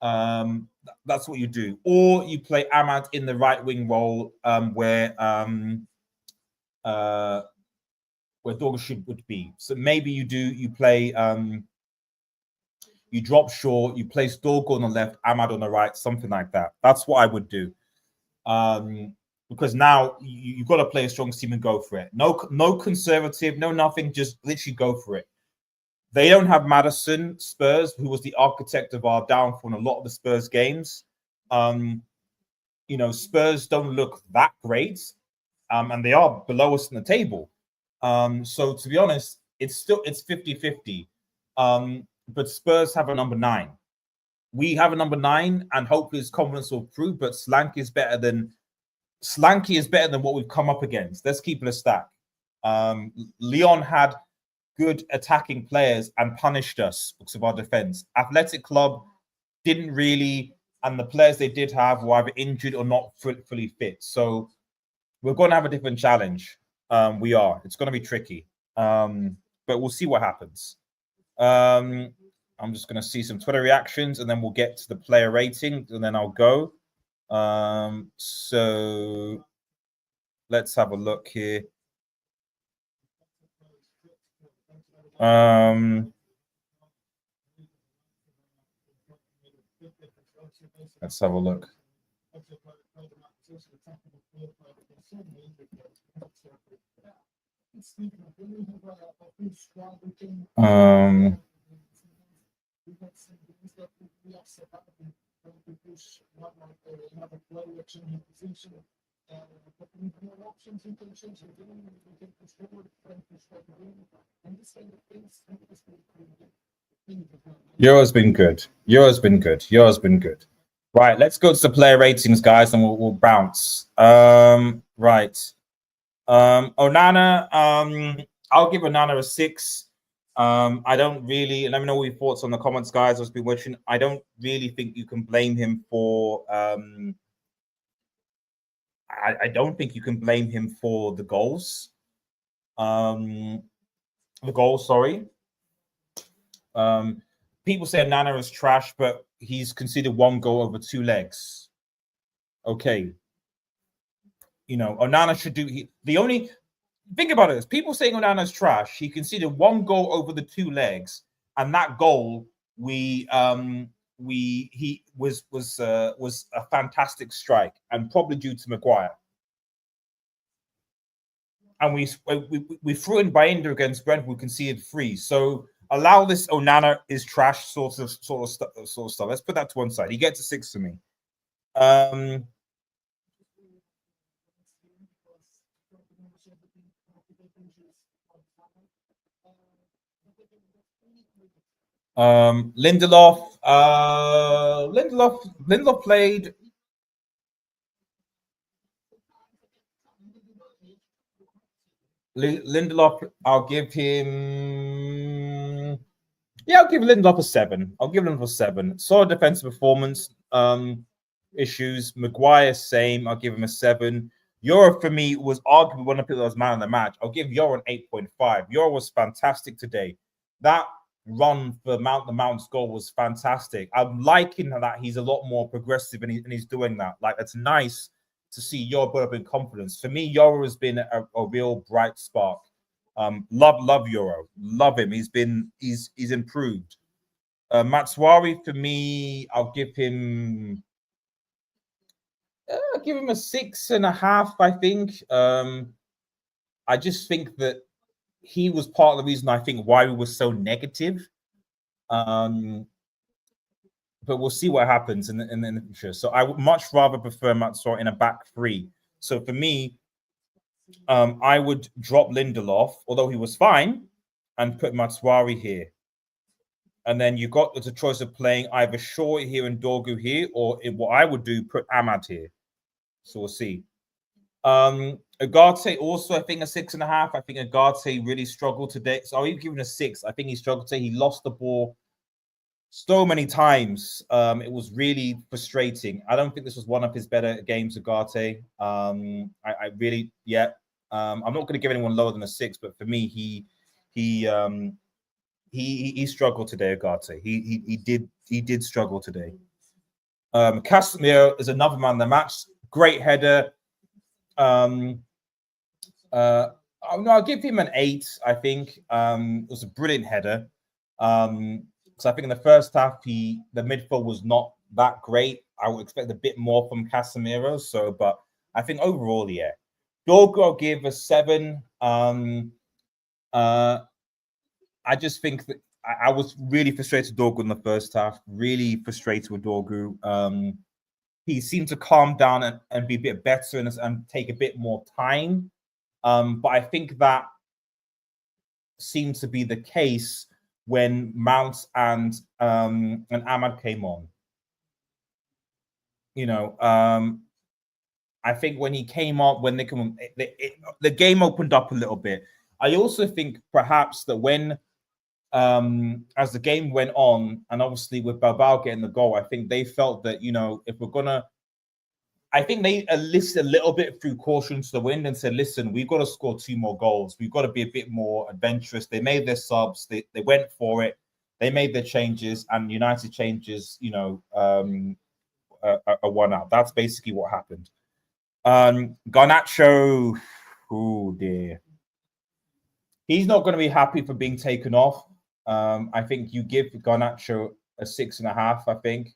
That's what you do, or you play Ahmad in the right wing role, where Dorgu would be. So maybe you play. You drop Shaw, you place Dorgu on the left, Ahmad on the right, something like that. That's what I would do. Because now you've got to play a strong team and go for it. No conservative, no nothing, just literally go for it. They don't have Maddison, Spurs, who was the architect of our downfall in a lot of the Spurs games. You know, Spurs don't look that great, and they are below us in the table. So to be honest, it's 50-50. But Spurs have a number 9. We have a number 9, and hopefully his confidence will improve. But Slanky is better than what we've come up against. Let's keep it a stack. Leon had good attacking players and punished us because of our defense. Athletic Club didn't really, and the players they did have were either injured or not fully fit. So we're going to have a different challenge. We are. It's going to be tricky. But we'll see what happens. I'm just going to see some Twitter reactions and then we'll get to the player rating and then I'll go. So let's have a look here. Let's have a look. Euro's been good. Euro's been good. Euro's been good. Right, let's go to the player ratings, guys, and we'll bounce. Right. Onana, I'll give Onana a 6. I don't really, let me know what your thoughts on the comments, guys. I've been watching. I don't really think you can blame him for I don't think you can blame him for the goals. Sorry. People say Onana is trash, but he's conceded 1 goal over 2 legs. Okay. You know, Onana should do. The only think about it is people saying Onana's trash. He conceded 1 goal over the 2 legs, and that goal he was a fantastic strike, and probably due to Maguire. And we threw in Bayinda against Brentford, we conceded 3. So allow this Onana is trash sort of stuff. Let's put that to one side. He gets a 6 for me. Lindelof played. Lindelof, I'll give him. Yeah, I'll give Lindelof a 7. I'll give Lindelof a 7. Solid defensive performance. Issues. Maguire, same. I'll give him a 7. Euro for me was arguably one of the people that was man of the match. I'll give Euro an 8.5. Euro was fantastic today. That run for the Mount's goal was fantastic. I'm liking that he's a lot more progressive and he's doing that. Like, it's nice to see Euro build up in confidence. For me, Euro has been a real bright spark. Love Euro. Love him. He's improved. Matswari, for me, I'll give him a 6.5, I think. I just think that he was part of the reason I think why we were so negative. But we'll see what happens in the future. So I would much rather prefer Matswari in a back 3. So for me, I would drop Lindelof, although he was fine, and put Matswari here. And then you got the choice of playing either Shaw here and Dorgu here, or what I would do, put Ahmad here. So we'll see. Ugarte also, I think, a 6.5. I think Ugarte really struggled today. So I'll even give him a 6. I think he struggled today. He lost the ball so many times. It was really frustrating. I don't think this was one of his better games, Ugarte. I really, yeah. I'm not going to give anyone lower than a 6, but for me, he struggled today, Ugarte. He did struggle today. Casemiro is another man in the match. Great header. No, I'll give him an 8. I think it was a brilliant header. So I think in the first half, the midfield was not that great. I would expect a bit more from Casemiro. So, but I think overall, yeah. Dorgu, I'll give a 7. I just think that I was really frustrated with Dorgu in the first half. Really frustrated with Dorgu. He seemed to calm down and be a bit better and take a bit more time. But I think that seemed to be the case when Mount and Ahmad came on. You know, I think when he came up, when they come, the game opened up a little bit. I also think perhaps that when, as the game went on, and obviously with Bilbao getting the goal, I think they felt that, you know, if we're gonna, I think they listened a little bit through caution to the wind and said, listen, we've got to score 2 more goals. We've got to be a bit more adventurous. They made their subs. They went for it. They made their changes, and United changes, you know, a 1 out. That's basically what happened. Garnacho, oh dear. He's not going to be happy for being taken off. I think you give Garnacho a 6.5, I think.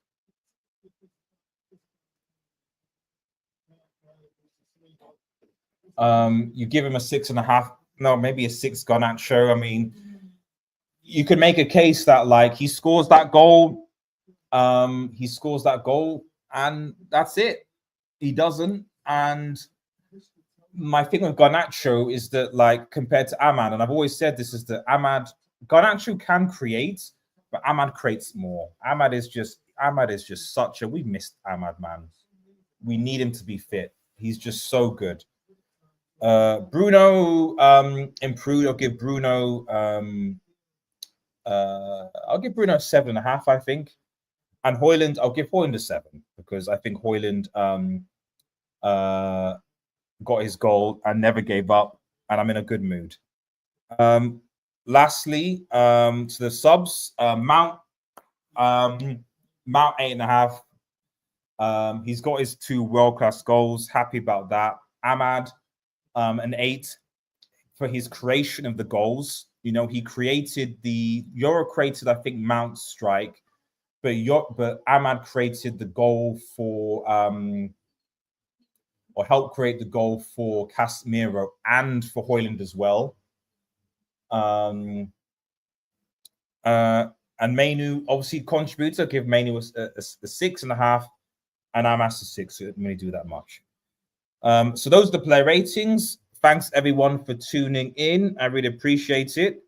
You give him a 6.5. No, maybe a 6 Garnacho. I mean, you could make a case that, like, he scores that goal. And that's it. He doesn't. And my thing with Garnacho is that, like, compared to Ahmad, and I've always said this, is that Garnacho can create, but Ahmad creates more. Ahmad is just such a, we missed Ahmad, man. We need him to be fit. He's just so good. Bruno improved. I'll give Bruno a 7.5, I think. And Højlund, I'll give Højlund a 7 because I think Højlund got his goal and never gave up, and I'm in a good mood. Lastly, to the subs, Mount 8.5. He's got his 2 world-class goals. Happy about that. Ahmad an 8 for his creation of the goals. You know, he created the Euro created, I think, Mount's strike, but Ahmad created the goal for or helped create the goal for Casemiro and for Højlund as well. And Mainu obviously contributor. Give Mainu a 6.5, and Ahmad a 6. So it didn't really do that much. So those are the player ratings. Thanks everyone for tuning in. I really appreciate it.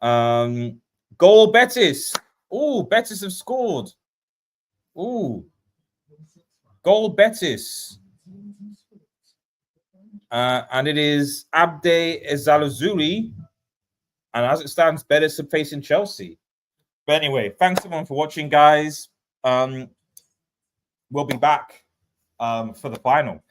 Goal Betis. Oh, Betis have scored. Oh, goal Betis. And it is Abde Ezalazuri. And as it stands, Betis are facing Chelsea. But anyway, thanks everyone for watching, guys. We'll be back for the final.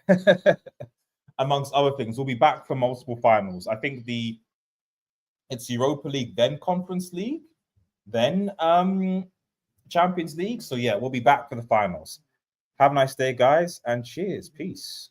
Amongst other things, we'll be back for multiple finals. I think it's Europa League, then Conference League, then Champions League. So yeah, we'll be back for the finals. Have a nice day, guys, and cheers. Peace.